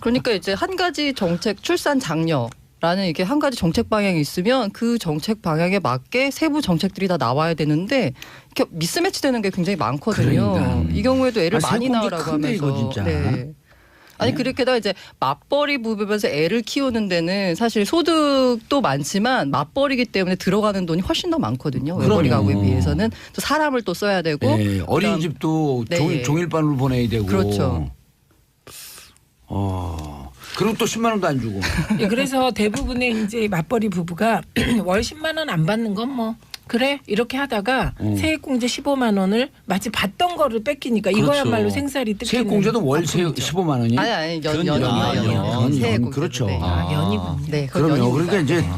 그러니까 이제 한 가지 정책 출산 장려. 라는 이게 한 가지 정책 방향이 있으면 그 정책 방향에 맞게 세부 정책들이 다 나와야 되는데 이렇게 미스매치 되는 게 굉장히 많거든요. 그러니까. 이 경우에도 애를 많이 세액 공제 낳으라고 큰데, 하면서. 이거 진짜. 네. 아니 그렇게다 이제 맞벌이 부부면서 애를 키우는 데는 사실 소득도 많지만 맞벌이기 때문에 들어가는 돈이 훨씬 더 많거든요. 외벌이 그럼요. 가구에 비해서는 또 사람을 또 써야 되고 네, 어린이집도 네. 종일반으로 보내야 되고. 그렇죠. 그리고 또 10만 원도 안 주고. 예, 그래서 대부분의 이제 맞벌이 부부가 월 10만 원 안 받는 건 뭐 그래 이렇게 하다가 세액공제 15만 원을 마치 받던 거를 뺏기니까 그렇죠. 이거야말로 생살이 뜯기는 세액공제도 월 아픔이죠. 15만 원이? 아니 그건 연. 세액 그렇죠. 네. 연이군요. 네, 그건 그럼요. 연이니까요. 그러니까 이제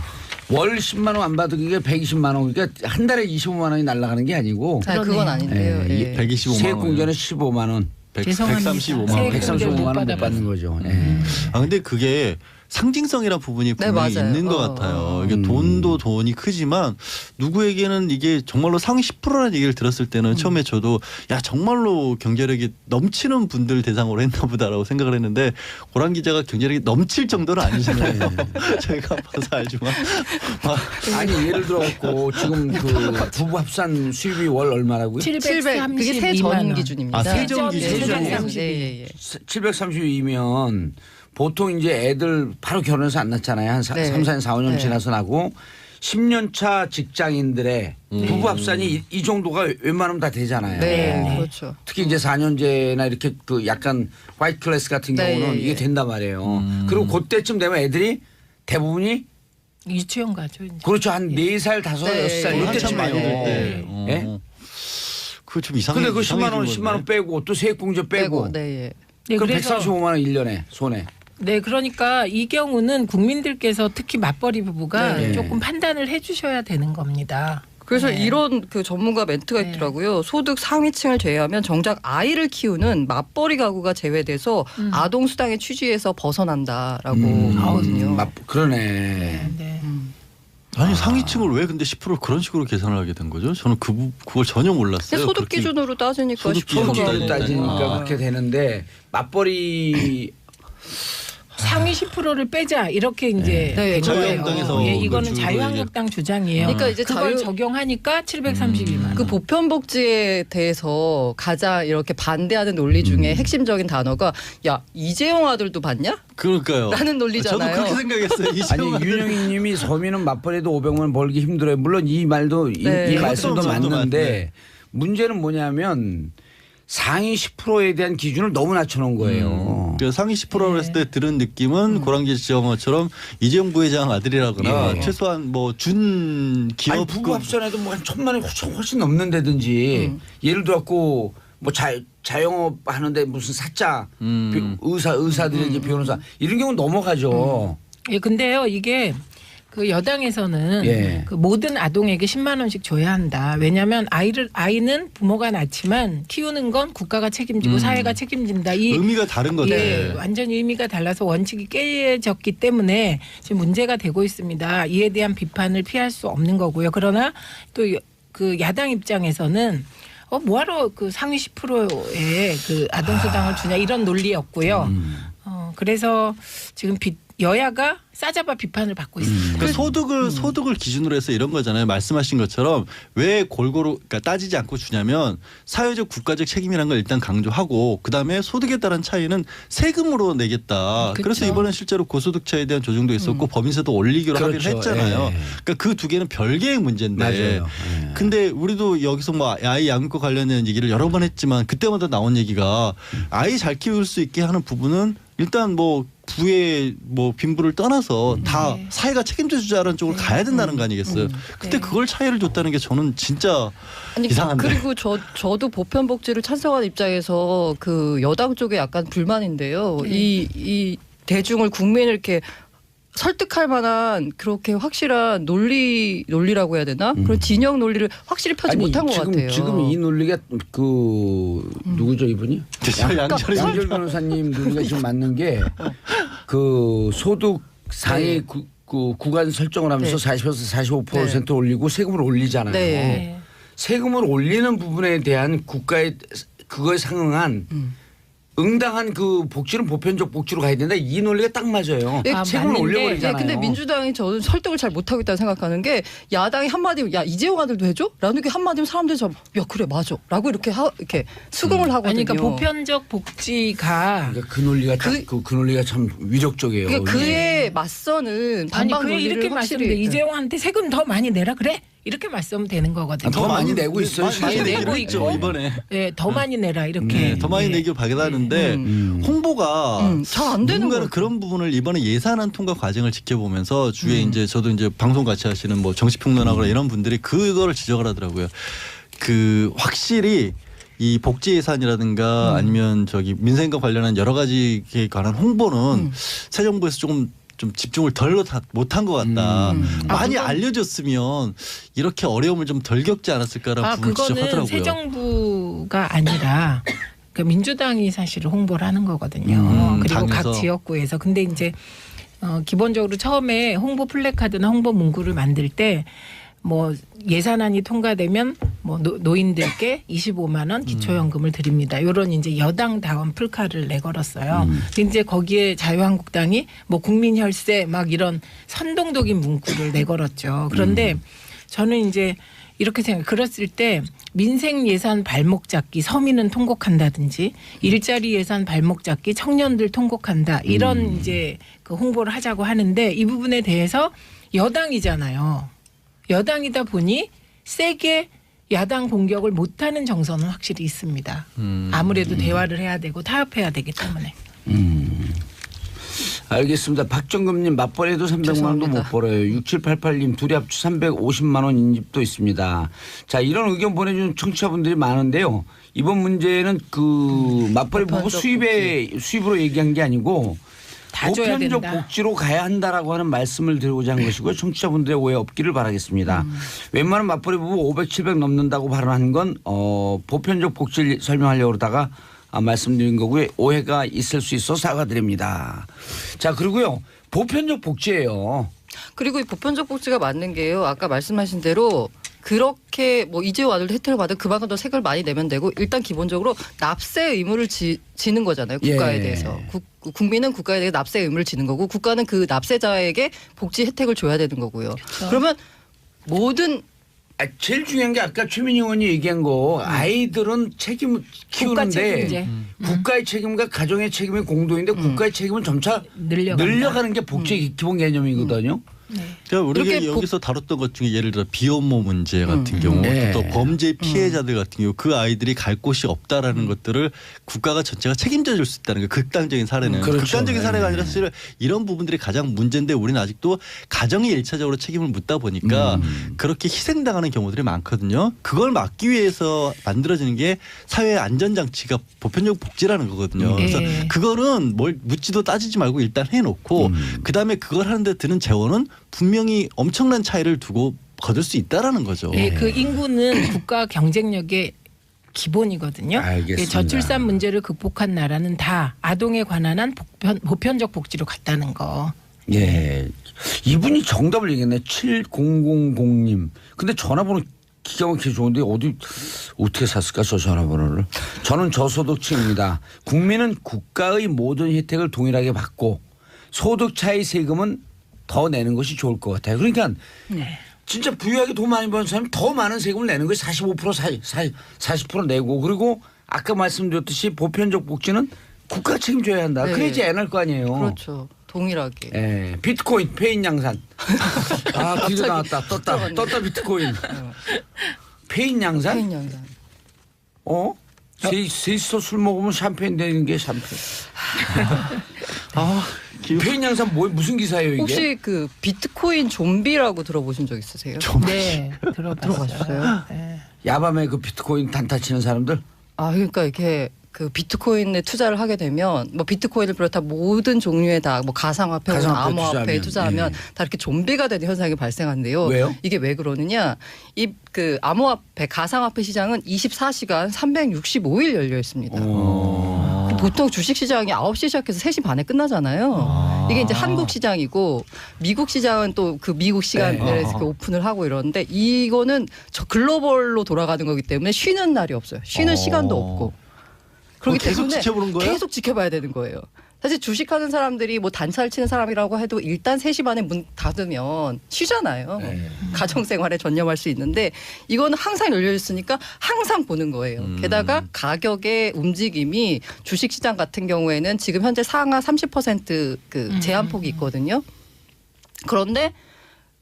월 10만 원 안 받은 게 120만 원. 그러니까 한 달에 25만 원이 날아가는 게 아니고. 아, 그건 아닌데요. 예, 예. 125만 원. 세액공제는 15만 원. 죄송합니다. 135만 원. 세액 공제를 135만 못 원 못 받아봐서. 받는 거죠. 예. 아 근데 그게 상징성이란 부분이 네, 분명히 맞아요. 있는 것 같아요. 이게 돈도 돈이 크지만 누구에게는 이게 정말로 상위 10%라는 얘기를 들었을 때는 처음에 저도 야 정말로 경제력이 넘치는 분들 대상으로 했나 보다라고 생각을 했는데 고란 기자가 경제력이 넘칠 정도는 아니잖아요. 저희가 봐서 알지만 아니 예를 들어갖고 지금 그 부부 합산 수입이 월 얼마라고요? 700 그게 732만 세전 원. 기준입니다. 아, 세전 네, 기준. 세전 기준. 네, 예. 732면 보통 이제 애들 바로 결혼해서 안 낳잖아요. 한 네. 3, 4년, 4년 네. 지나서 나고 10년 차 직장인들의 부부 합산이 이 정도가 웬만하면 다 되잖아요. 네, 그렇죠. 특히 이제 4년제나 이렇게 그 약간 화이트 클래스 같은 네, 경우는 예, 이게 예. 된단 말이에요. 그리고 그때쯤 되면 애들이 대부분이 유치원 가죠. 이제. 그렇죠. 한 4살, 5살, 네, 6살 예. 한참 많이 될 이때쯤이에요. 때. 예? 그거 좀 이상해. 근데 그 10만 원, 이상해진 10만 원 건데. 빼고 또 세액공제 빼고 네, 예. 네, 그럼 그래서 135만 원 1년에 손에. 네, 그러니까 이 경우는 국민들께서 특히 맞벌이 부부가 네. 조금 판단을 해주셔야 되는 겁니다. 그래서 네. 이런 그 전문가 멘트가 네. 있더라고요. 소득 상위층을 제외하면 정작 아이를 키우는 맞벌이 가구가 제외돼서 아동 수당의 취지에서 벗어난다라고 하거든요. 그러네. 네. 아니 상위층을 왜 근데 10%를 그런 식으로 계산을 하게 된 거죠? 저는 그걸 전혀 몰랐어요. 소득 그렇게 기준으로 따지니까 소득 10%가 소득을 따지니까 아. 그렇게 되는데 맞벌이 상위 10%를 빼자 이렇게 이제 네, 된 자유한국당에서 거예요. 예, 그 이거는 주로 자유한국당 주장이에요. 그러니까 이제 그걸 적용하니까 732만 원. 그 보편복지에 대해서 가장 이렇게 반대하는 논리 중에 핵심적인 단어가 야 이재용 아들도 봤냐? 그러니까요. 라는 논리잖아요. 저도 그렇게 생각했어요. 아니 이재용 아들. 윤영희님이 서민은 맞벌이도 500만 원 벌기 힘들어요. 물론 이 말도 네. 이 말씀도 그것도 맞는데 문제는 뭐냐면 상위 10%에 대한 기준을 너무 낮춰놓은 거예요. 그 상위 10%를 했을 때 들은 느낌은 고랑지 지적한 것처럼 이재용 부회장 아들이라거나 예. 최소한 뭐 준 아니 기업 부부 합산해도 뭐 한 1,000만 원이 훨씬 넘는다든지 예를 들어갖고 뭐 자영업 하는데 무슨 사자 의사들이 이제 변호사 이런 경우 넘어가죠. 예, 근데요 이게 그 여당에서는 예. 그 모든 아동에게 10만 원씩 줘야 한다. 왜냐하면 아이는 부모가 낳지만 키우는 건 국가가 책임지고 사회가 책임진다. 이 의미가 다른 거죠. 예, 완전히 의미가 달라서 원칙이 깨졌기 때문에 지금 문제가 되고 있습니다. 이에 대한 비판을 피할 수 없는 거고요. 그러나 또 그 야당 입장에서는 뭐하러 그 상위 10%에 그 아동수당을 주냐 이런 논리였고요. 그래서 지금 여야가 싸잡아 비판을 받고 있습니다. 그러니까 소득을 기준으로 해서 이런 거잖아요. 말씀하신 것처럼 왜 골고루 그러니까 따지지 않고 주냐면 사회적 국가적 책임이라는 걸 일단 강조하고 그다음에 소득에 따른 차이는 세금으로 내겠다. 그렇죠. 그래서 이번엔 실제로 고소득자에 대한 조정도 있었고 법인세도 올리기로 그렇죠. 합의를 했잖아요. 예. 그러니까 그 두 개는 별개의 문제인데. 맞아요. 예. 근데 우리도 여기서 뭐 아이 양육과 관련된 얘기를 여러 번 했지만 그때마다 나온 얘기가 아이 잘 키울 수 있게 하는 부분은 일단 뭐 부의 뭐 빈부를 떠나서 다 네. 사회가 책임져 주자라는 쪽으로 가야 된다는 거 아니겠어요. 근데 네. 그걸 차이를 줬다는 게 저는 진짜 아니, 이상한데. 그리고 저도 보편복지를 찬성하는 입장에서 그 여당 쪽에 약간 불만인데요. 이 대중을 국민을 이렇게 설득할 만한 그렇게 확실한 논리라고 해야 되나? 그런 진영 논리를 확실히 펴지 못한 것 같아요. 지금 이 논리가 그 누구죠 이분이? 양철 변호사님 논리가 지금 맞는 게 그 소득 상위 네. 구간 설정을 하면서 네. 40에서 45% 올리고 세금을 올리잖아요. 네. 네. 세금을 올리는 부분에 대한 국가의 그거에 상응한 응당한 그 복지는 보편적 복지로 가야 된다. 이 논리가 딱 맞아요. 아, 세금을 맞는데, 올려버리잖아요. 근데 민주당이 저는 설득을 잘 못하고 있다고 생각하는 게 야당이 한마디면 야 이재용 아들도 해줘? 라는 게 한마디면 사람들이 야 그래 맞아 라고 이렇게 수긍을 하거든요. 아니, 그러니까 보편적 복지가 그러니까 그 논리가 그 논리가 참 위력적이에요. 그러니까 그에 맞서는 아니 반박 그게 논리를 이렇게 확실히 말씀드려 이재용한테 세금 더 많이 내라 그래 이렇게 말씀하면 되는 거거든요. 더 많이 내고 있어요. 많이 실제로. 내기로 내고 했죠 있고. 이번에. 네, 더 많이 내라 이렇게. 네, 더 많이 네. 내기로 바라는데 홍보가 잘 안 되는 누군가는 거 그런 부분을 이번에 예산안 통과 과정을 지켜보면서 주위에 이제 저도 이제 방송 같이 하시는 뭐 정치평론하거나 이런 분들이 그거를 지적을 하더라고요. 그 확실히 이 복지 예산이라든가 아니면 저기 민생과 관련한 여러 가지에 관한 홍보는 새 정부에서 좀 집중을 덜 못한 것 같다. 많이 알려줬으면 이렇게 어려움을 좀 덜 겪지 않았을까라는 부분을 그거는 지적하더라고요. 새 정부가 아니라 그 민주당이 사실 홍보를 하는 거거든요. 그리고 당에서. 각 지역구에서. 근데 이제 기본적으로 처음에 홍보 플래카드나 홍보 문구를 만들 때 뭐 예산안이 통과되면 뭐 노인들께 25만 원 기초연금을 드립니다. 이런 이제 여당다운 풀카를 내걸었어요. 근데 이제 거기에 자유한국당이 뭐 국민혈세 막 이런 선동적인 문구를 내걸었죠. 그런데 저는 이제 이렇게 그랬을 때 민생 예산 발목 잡기 서민은 통곡한다든지 일자리 예산 발목 잡기 청년들 통곡한다 이런 이제 그 홍보를 하자고 하는데 이 부분에 대해서 여당이잖아요. 여당이다 보니 세게 야당 공격을 못하는 정서는 확실히 있습니다. 아무래도 대화를 해야 되고 타협해야 되기 때문에. 알겠습니다. 박정금님 맞벌이도 300만 원도 못 벌어요. 6788님 둘이 합쳐 350만 원 인집도 있습니다. 자, 이런 의견 보내주는 청취자분들이 많은데요. 이번 문제는 그 맞벌이 부부 수입으로 얘기한 게 아니고 다 줘야 보편적 된다. 복지로 가야 한다라고 하는 말씀을 드리고자 한 것이고요. 청취자분들의 오해 없기를 바라겠습니다. 웬만한 맞벌이 부부 500, 700 넘는다고 발언한 건 보편적 복지를 설명하려고 그러다가 말씀드린 거고요. 오해가 있을 수 있어 사과드립니다. 자, 그리고요. 보편적 복지예요. 그리고 이 보편적 복지가 맞는 게요. 아까 말씀하신 대로 그렇게 뭐 이재호 아들도 혜택을 받아 그만큼 더 세금을 많이 내면 되고 일단 기본적으로 납세 의무를 지는 거잖아요. 국가에 예. 대해서. 국민은 국가에 대해 납세 의무를 지는 거고 국가는 그 납세자에게 복지 혜택을 줘야 되는 거고요. 그러면 모든 제일 중요한 게 아까 최민희 의원이 얘기한 거 아이들은 책임을 국가 키우는데 책임제. 국가의 책임과 가정의 책임이 공동인데 국가의 책임은 점차 늘려가는 게 복지의 기본 개념이거든요. 그러니까 우리가 이렇게 여기서 다뤘던 것 중에 예를 들어 비혼모 문제 같은 경우 네. 또 범죄 피해자들 같은 경우 그 아이들이 갈 곳이 없다라는 것들을 국가가 전체가 책임져 줄 수 있다는 게 극단적인 사례는 그렇죠. 극단적인 사례가 아니라 사실 이런 부분들이 가장 문제인데 우리는 아직도 가정이 일차적으로 책임을 묻다 보니까 그렇게 희생당하는 경우들이 많거든요. 그걸 막기 위해서 만들어지는 게 사회 안전장치가 보편적 복지라는 거거든요. 그래서 그거는 뭘 묻지도 따지지 말고 일단 해놓고 그다음에 그걸 하는데 드는 재원은 분명히 엄청난 차이를 두고 거둘 수 있다라는 거죠. 예, 그 인구는 국가 경쟁력의 기본이거든요. 알겠습니다. 저출산 문제를 극복한 나라는 다 아동에 관한 한 보편적 복지로 갔다는 거. 예. 이분이 정답을 얘기했네. 7000님. 근데 전화번호 기가 막히게 좋은데 어떻게 샀을까 저 전화번호를. 저는 저소득층입니다. 국민은 국가의 모든 혜택을 동일하게 받고 소득 차이 세금은 더 내는 것이 좋을 것 같아요. 그러니까 진짜 부유하게 돈 많이 버는 사람이 더 많은 세금을 내는 거예요. 45% 40% 내고 그리고 아까 말씀드렸듯이 보편적 복지는 국가 책임져야 한다. 네. 그래야지 애 낳을 거 아니에요. 그렇죠. 동일하게. 예, 비트코인 페인 양산. 아, 뒤로 나왔다. 떴다 비트코인. 페인 양산? 페인 양산. 셋이서 술 먹으면 샴페인 되는 게 샴페인. 페인 양산 무슨 기사예요 이게? 혹시 그 비트코인 좀비라고 들어보신 적 있으세요? 네, 들어봤어요. 네. 야밤에 그 비트코인 단타 치는 사람들? 아, 그러니까 이렇게 그 비트코인에 투자를 하게 되면 뭐 비트코인을 비롯한 모든 종류의 다 뭐 가상화폐, 암호화폐에 투자하면 다 이렇게 좀비가 되는 현상이 발생한대요. 왜요? 이게 왜 그러느냐? 이 그 암호화폐, 가상화폐 시장은 24시간 365일 열려 있습니다. 보통 주식 시장이 9시 시작해서 3시 반에 끝나잖아요. 이게 이제 한국 시장이고 미국 시장은 또 그 미국 시간에 이렇게 오픈을 하고 이러는데 이거는 저 글로벌로 돌아가는 거기 때문에 쉬는 날이 없어요. 쉬는 시간도 없고. 그렇기 계속 때문에 지켜보는 거예요? 계속 지켜봐야 되는 거예요. 사실 주식하는 사람들이 뭐 단차를 치는 사람이라고 해도 일단 3시 반에 문 닫으면 쉬잖아요. 가정생활에 전념할 수 있는데 이거는 항상 열려 있으니까 항상 보는 거예요. 게다가 가격의 움직임이 주식시장 같은 경우에는 지금 현재 상하 30% 그 제한폭이 있거든요. 그런데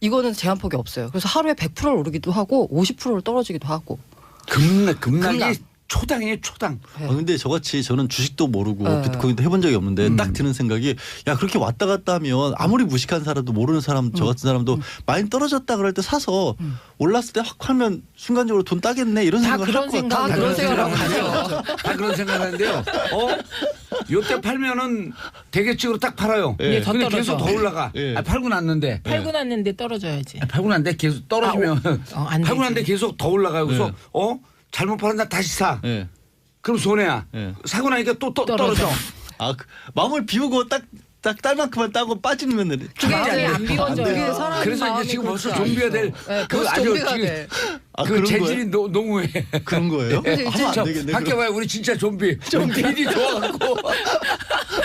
이거는 제한폭이 없어요. 그래서 하루에 100%를 오르기도 하고 50%를 떨어지기도 하고. 급락이 초당이에요, 초당. 근데 저같이 저는 주식도 모르고 네. 비트코인도 해본 적이 없는데 딱 드는 생각이 야 그렇게 왔다 갔다 하면 아무리 무식한 사람도 모르는 사람 저 같은 사람도 많이 떨어졌다 그럴 때 사서 올랐을 때 확 하면 순간적으로 돈 따겠네 이런 다 생각을 그런 할 것 생각, 같아요. 다 그런 생각을 다 그런 생각하는데요. 요때 팔면은 되겠지로 딱 팔아요. 예, 더 근데 떨어져. 계속 더 올라가. 예. 팔고 났는데. 팔고 났는데 떨어져야지. 팔고 났는데 계속 떨어지면 안 팔고 되지. 났는데 계속 더 올라가요. 그래서 잘못 팔았나 다시 사. 예. 그럼 손해야. 예. 사고 나니까 또 떨어져. 마음을 비우고 딱 딸만큼만 따고 빠지면 그게 이제 안 비워져요. 그게 사람 그래서 이제 마음이 지금 벌써 그렇지 좀비가 될. 네, 그 벌써 아주 좀비가 지금 돼. 그 그런 재질이 너무해. 그런 거예요? 그래서 하면 안 진짜 되겠네. 밖에 봐요. 우리 진짜 좀비. 좀비 좋아갖고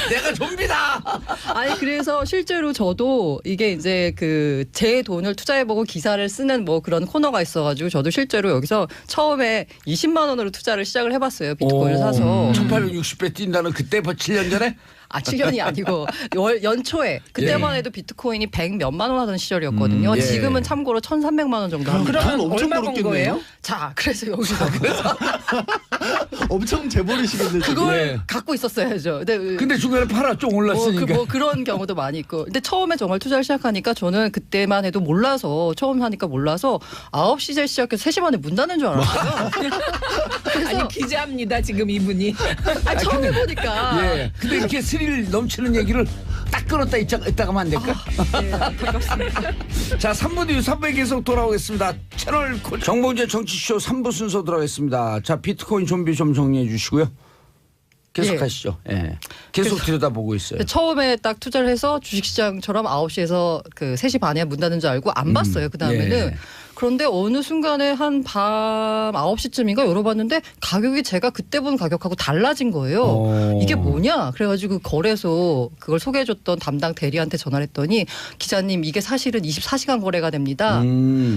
내가 좀비다. 아니 그래서 실제로 저도 이게 이제 그 제 돈을 투자해보고 기사를 쓰는 뭐 그런 코너가 있어가지고 저도 실제로 여기서 처음에 20만 원으로 투자를 시작을 해봤어요. 비트코인을 사서. 1860배 뛴다는 그때 7년 전에? 7년이 아니고 연초에 그때만 해도 비트코인이 100 몇만 원 하던 시절이었거든요. 원이었거든요. 예. 지금은 참고로 1,300만 원 정도 합니다. 그러면 돈 엄청 얼마 번 벌었겠네요. 거예요? 자, 그래서 여기서 엄청 재벌이시겠네. 지금. 그걸 예. 갖고 있었어야죠. 근데 중간에 팔아 좀 올랐으니까. 뭐 그런 경우도 많이 있고. 근데 처음에 정말 투자를 시작하니까 저는 그때만 해도 몰라서 처음 하니까 몰라서 9시에 시작해서 3시 반에 문 닫는 줄 알았어요. 그래서 아니 기자입니다 지금 이분이. 처음 해보니까 예. 근데 이렇게 스릴 넘치는 얘기를 딱 끊었다 이따가 하면 안 될까? 네, 안타깝습니다. 자, 3부 뒤 3부에 계속 돌아오겠습니다. 채널 정봉재 정치쇼 3부 순서 들어가겠습니다. 자, 비트코인 좀비 좀 정리해 주시고요. 계속 예. 하시죠. 예. 계속 들여다보고 있어요. 처음에 딱 투자를 해서 주식시장처럼 9시에서 그 3시 반에 문 닫는 줄 알고 안 봤어요. 그 다음에는. 예. 그런데 어느 순간에 한 밤 9시쯤인가 열어봤는데 가격이 제가 그때 본 가격하고 달라진 거예요. 이게 뭐냐? 그래가지고 거래소 그걸 소개해줬던 담당 대리한테 전화를 했더니 기자님 이게 사실은 24시간 거래가 됩니다.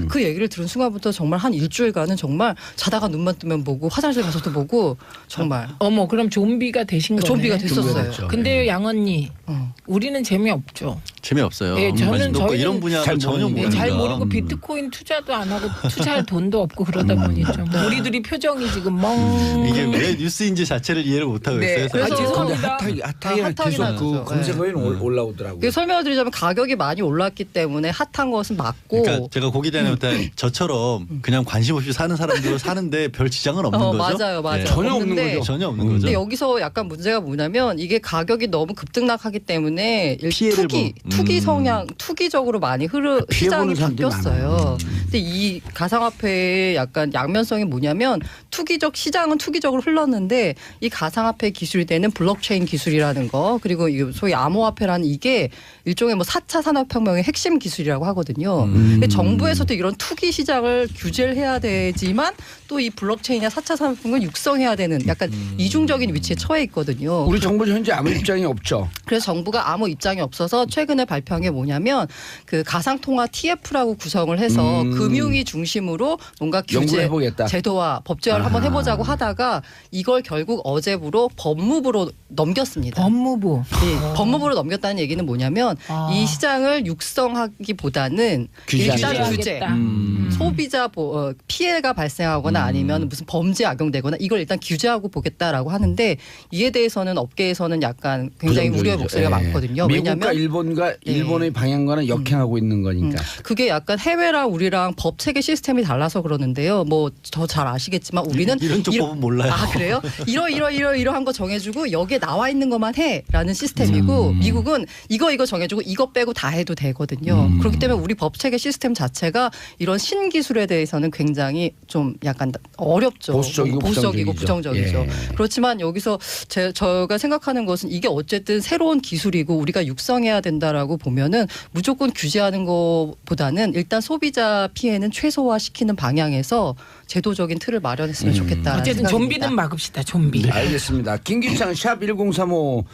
그 얘기를 들은 순간부터 정말 한 일주일간은 정말 자다가 눈만 뜨면 보고 화장실 가서도 보고 정말 어머 그럼 좀비가 되신 거네. 좀비가 좀비가 됐었어요. 됐죠. 근데 양 언니 어. 우리는 재미없죠. 재미없어요. 예, 저는 관심도 없고 저희는 이런 분야를 잘 전혀 모르니까. 네, 모르니까. 잘 모르고 비트코인 투자도 안 하고 투자할 돈도 없고 그러다 보니 좀 우리들이 표정이 지금 멍. 이게 왜 뉴스인지 자체를 이해를 못하고 네. 있어요. 그래서 사실. 죄송합니다. 핫하게 핫하긴 계속 하죠. 그 검색어에는 올라오더라고요. 그 설명을 드리자면 가격이 많이 올랐기 때문에 핫한 것은 맞고 그러니까 제가 고기 다녀볼 저처럼 그냥 관심 없이 사는 사람들로 사는데 별 지장은 없는 거죠. 맞아요, 맞아요. 네. 전혀 없는 없는데 거죠. 전혀 없는 거죠. 근데 여기서 약간 문제가 뭐냐면 이게 가격이 너무 급등락하기 때문에 피해를 투기 성향, 투기적으로 많이 피해 시장이 보는 사람들이 바뀌었어요. 많아요. 근데 이 가상화폐의 약간 양면성이 뭐냐면 시장은 투기적으로 흘렀는데 이 가상화폐 기술이 되는 블록체인 기술이라는 거 그리고 이 소위 암호화폐라는 이게 일종의 뭐 4차 산업혁명의 핵심 기술이라고 하거든요. 근데 정부에서도 이런 투기 시장을 규제를 해야 되지만 또 이 블록체인이나 4차 산업혁명을 육성해야 되는 약간 이중적인 위치에 처해 있거든요. 우리 정부는 현재 아무 입장이 없죠. 그래서 정부가 아무 입장이 없어서 최근에 발표한 게 뭐냐면 그 가상통화 TF라고 구성을 해서 금융위 중심으로 뭔가 규제 연구해보겠다. 제도와 법제화를 한번 해보자고 하다가 이걸 결국 어제부로 법무부로 넘겼습니다. 법무부. 예, 법무부로 넘겼다는 얘기는 뭐냐면 이 시장을 육성하기보다는 규제하자. 일단 규제, 규제하겠다. 소비자 피해가 발생하거나 아니면 무슨 범죄 악용되거나 이걸 일단 규제하고 보겠다라고 하는데 이에 대해서는 업계에서는 약간 굉장히 우려의 목소리가 많거든요. 미국과 왜냐하면 일본의 방향과는 역행하고 있는 거니까. 그게 약간 해외랑 우리랑 법 체계 시스템이 달라서 그러는데요. 뭐 더 잘 아시겠지만 우리는 이런 쪽법은 몰라요. 아 그래요? 이러한 거 정해주고 여기에 나와 있는 것만 해라는 시스템이고 미국은 이거 정해주고 이거 빼고 다 해도 되거든요. 그렇기 때문에 우리 법 체계 시스템 자체가 이런 신기술에 대해서는 굉장히 좀 약간 어렵죠. 보수적이고 부정적이죠. 예. 그렇지만 여기서 제가 생각하는 것은 이게 어쨌든 새로운 기술이고 우리가 육성해야 된다라고 보면은 무조건 규제하는 것보다는 일단 소비자 피해는 최소화시키는 방향에서 제도적인 틀을 마련했으면 좋겠다. 어쨌든 좀비는 막읍시다. 좀비. 네, 알겠습니다. 김기창 샵 1035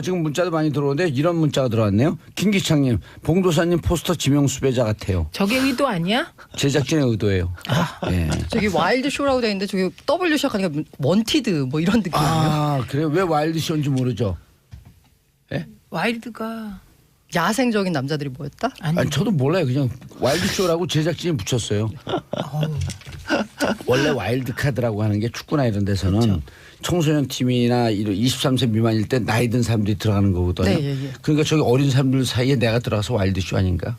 지금 문자도 많이 들어오는데 이런 문자가 들어왔네요. 김기창님 봉도사님 포스터 지명 수배자 같아요. 저게 의도 아니야? 제작진의 의도예요. 예. 저기 와일드 쇼라고 돼 있는데 저기 W 시작하니까 원티드 뭐 이런 느낌이에요. 아 그래요? 왜 와일드 쇼인지 모르죠. 예? 와일드가 야생적인 남자들이 모였다? 아니 저도 몰라요. 그냥 와일드 쇼라고 제작진이 붙였어요. 원래 와일드 카드라고 하는 게 축구나 이런 데서는 그렇죠. 청소년 팀이나 23세 미만일 때 나이 든 사람들이 들어가는 거거든요. 네, 예. 그러니까 저기 어린 사람들 사이에 내가 들어가서 와일드 쇼 아닌가?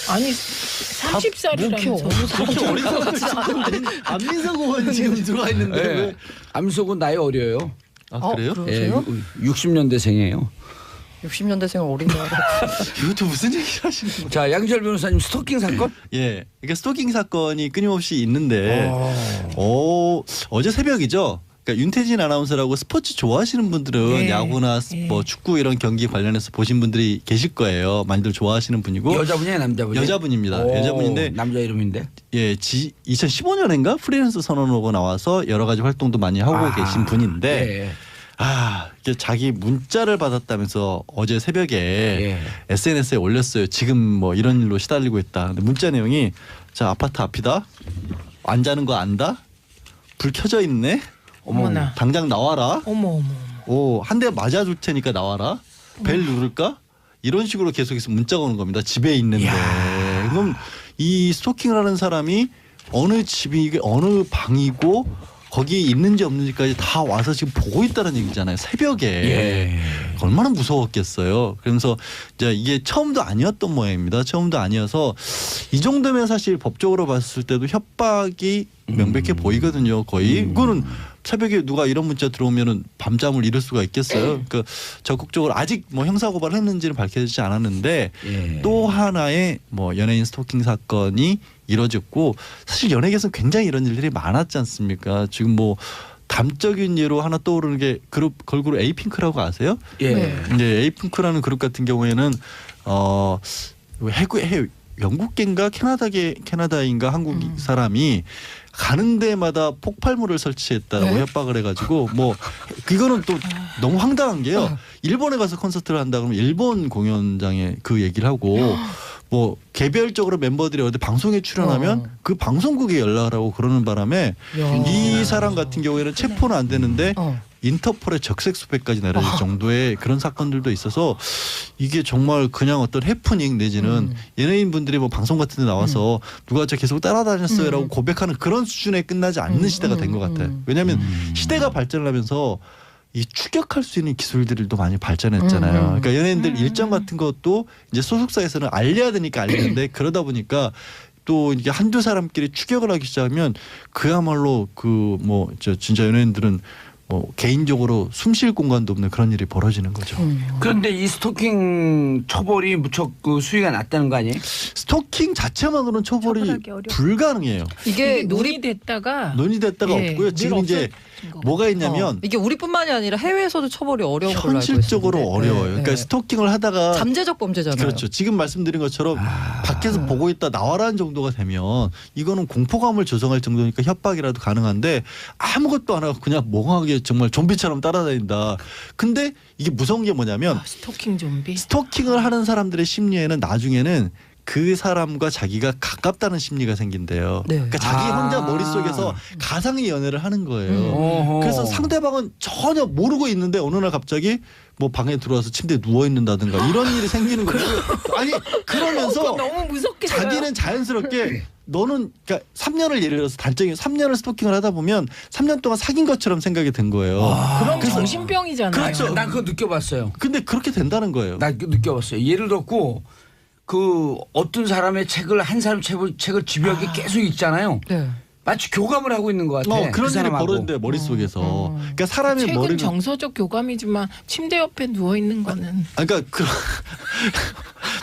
아니 30살이라면서 그렇게 어린 사람 안민사공원 지금 들어와 있는데 네. 왜? 암석은 나이 어려요. 아 그래요? 그러세요? 60년대생이에요. 60년대생 어린애. 이것도 무슨 얘기를 하시는 거예요? 자 양철 변호사님 스토킹 사건? 예, 그러니까 스토킹 사건이 끊임없이 있는데 어제 새벽이죠. 그러니까 윤태진 아나운서라고 스포츠 좋아하시는 분들은 네. 야구나 뭐 축구 이런 경기 관련해서 보신 분들이 계실 거예요. 많이들 좋아하시는 분이고 여자분이에요, 남자분이? 여자분입니다. 오, 여자분인데 남자 이름인데. 예, 2015년인가 프리랜서 선언하고 나와서 여러 가지 활동도 많이 하고 계신 분인데 예. 이게 자기 문자를 받았다면서 어제 새벽에 예. SNS에 올렸어요. 지금 뭐 이런 일로 시달리고 있다. 근데 문자 내용이 자 아파트 앞이다. 안 자는 거 안다. 불 켜져 있네. 어머나. 당장 나와라. 어머. 한 대 맞아줄 테니까 나와라. 벨 누를까? 이런 식으로 계속해서 문자가 오는 겁니다. 집에 있는데. 지금 이 스토킹을 하는 사람이 어느 집이 이게 어느 방이고 거기에 있는지 없는지까지 다 와서 지금 보고 있다는 얘기잖아요. 새벽에. 예. 얼마나 무서웠겠어요. 그러면서 이제 이게 처음도 아니었던 모양입니다. 처음도 아니어서 이 정도면 사실 법적으로 봤을 때도 협박이 명백해 보이거든요. 거의. 그거는 새벽에 누가 이런 문자 들어오면은 밤잠을 이룰 수가 있겠어요. 그러니까 적극적으로 아직 뭐 형사고발을 했는지는 밝혀지지 않았는데 예. 또 하나의 뭐 연예인 스토킹 사건이 이뤄졌고 사실 연예계에서 굉장히 이런 일들이 많았지 않습니까? 지금 뭐 담적인 예로 하나 떠오르는 게 그룹 걸그룹 에이핑크라고 아세요? 예. 이제 에이핑크라는 그룹 같은 경우에는 영국계인가 캐나다인가 한국 사람이 가는 데마다 폭발물을 설치했다고 네? 협박을 해가지고 뭐 이거는 또 너무 황당한 게요. 일본에 가서 콘서트를 한다 그러면 일본 공연장에 그 얘기를 하고 뭐 개별적으로 멤버들이 어디 방송에 출연하면 그 방송국에 연락을 하고 그러는 바람에 이 사람 같은 경우에는 체포는 안 되는데 인터폴의 적색 수배까지 내려질 정도의 그런 사건들도 있어서 이게 정말 그냥 어떤 해프닝 내지는 연예인 분들이 뭐 방송 같은 데 나와서 누가 저 계속 따라다녔어요라고 고백하는 그런 수준에 끝나지 않는 시대가 된 것 같아요. 왜냐하면 시대가 발전을 하면서 이 추격할 수 있는 기술들도 많이 발전했잖아요. 그러니까 연예인들 일정 같은 것도 이제 소속사에서는 알려야 되니까 알리는데 그러다 보니까 또 이게 한두 사람끼리 추격을 하기 시작하면 그야말로 그 뭐 저 진짜 연예인들은 뭐 개인적으로 숨쉴 공간도 없는 그런 일이 벌어지는 거죠. 그런데 이 스토킹 처벌이 무척 그 수위가 낮다는 거 아니에요? 스토킹 자체만으로는 처벌이 처벌하기 어려워. 불가능해요. 이게 이게 논의됐다가 논의됐다가 예, 없고요. 늘 지금 이제 없어진 거. 뭐가 있냐면 이게 우리뿐만이 아니라 해외에서도 처벌이 어려운 걸로 알고 있습니다. 현실적으로 어려워요. 그러니까 네. 스토킹을 하다가 잠재적 범죄잖아요. 그렇죠. 지금 말씀드린 것처럼 밖에서 보고 있다 나와라는 정도가 되면 이거는 공포감을 조성할 정도니까 협박이라도 가능한데 아무것도 안 하고 그냥 멍하게 정말 좀비처럼 따라다닌다. 근데 이게 무서운 게 뭐냐면 스토킹 좀비. 스토킹을 하는 사람들의 심리에는 나중에는 그 사람과 자기가 가깝다는 심리가 생긴대요. 네. 그러니까 자기 혼자 머릿속에서 가상의 연애를 하는 거예요. 그래서 상대방은 전혀 모르고 있는데 어느 날 갑자기 뭐 방에 들어와서 침대에 누워 있는다든가 이런 일이 생기는 거예요. 아니 그러면서 너무 무섭게 자기는 자연스럽게 너는 그러니까 3년을 예를 들어서 단적인 3년을 스토킹을 하다 보면 3년 동안 사귄 것처럼 생각이 든 거예요. 그럼 그래서- 정신병이잖아요. 그렇죠. 난 그거 느껴봤어요. 근데 그렇게 된다는 거예요. 나 그거 느껴봤어요. 예를 들었고 그 어떤 사람의 책을 한 사람 책을 집요하게 계속 읽잖아요. 네. 마치 교감을 하고 있는 것 같아. 그런 그 일이 사람하고. 벌어진대요 머릿속에서. 그러니까 사람의 책은 머리를 정서적 교감이지만 침대 옆에 누워 있는 거는 그러니까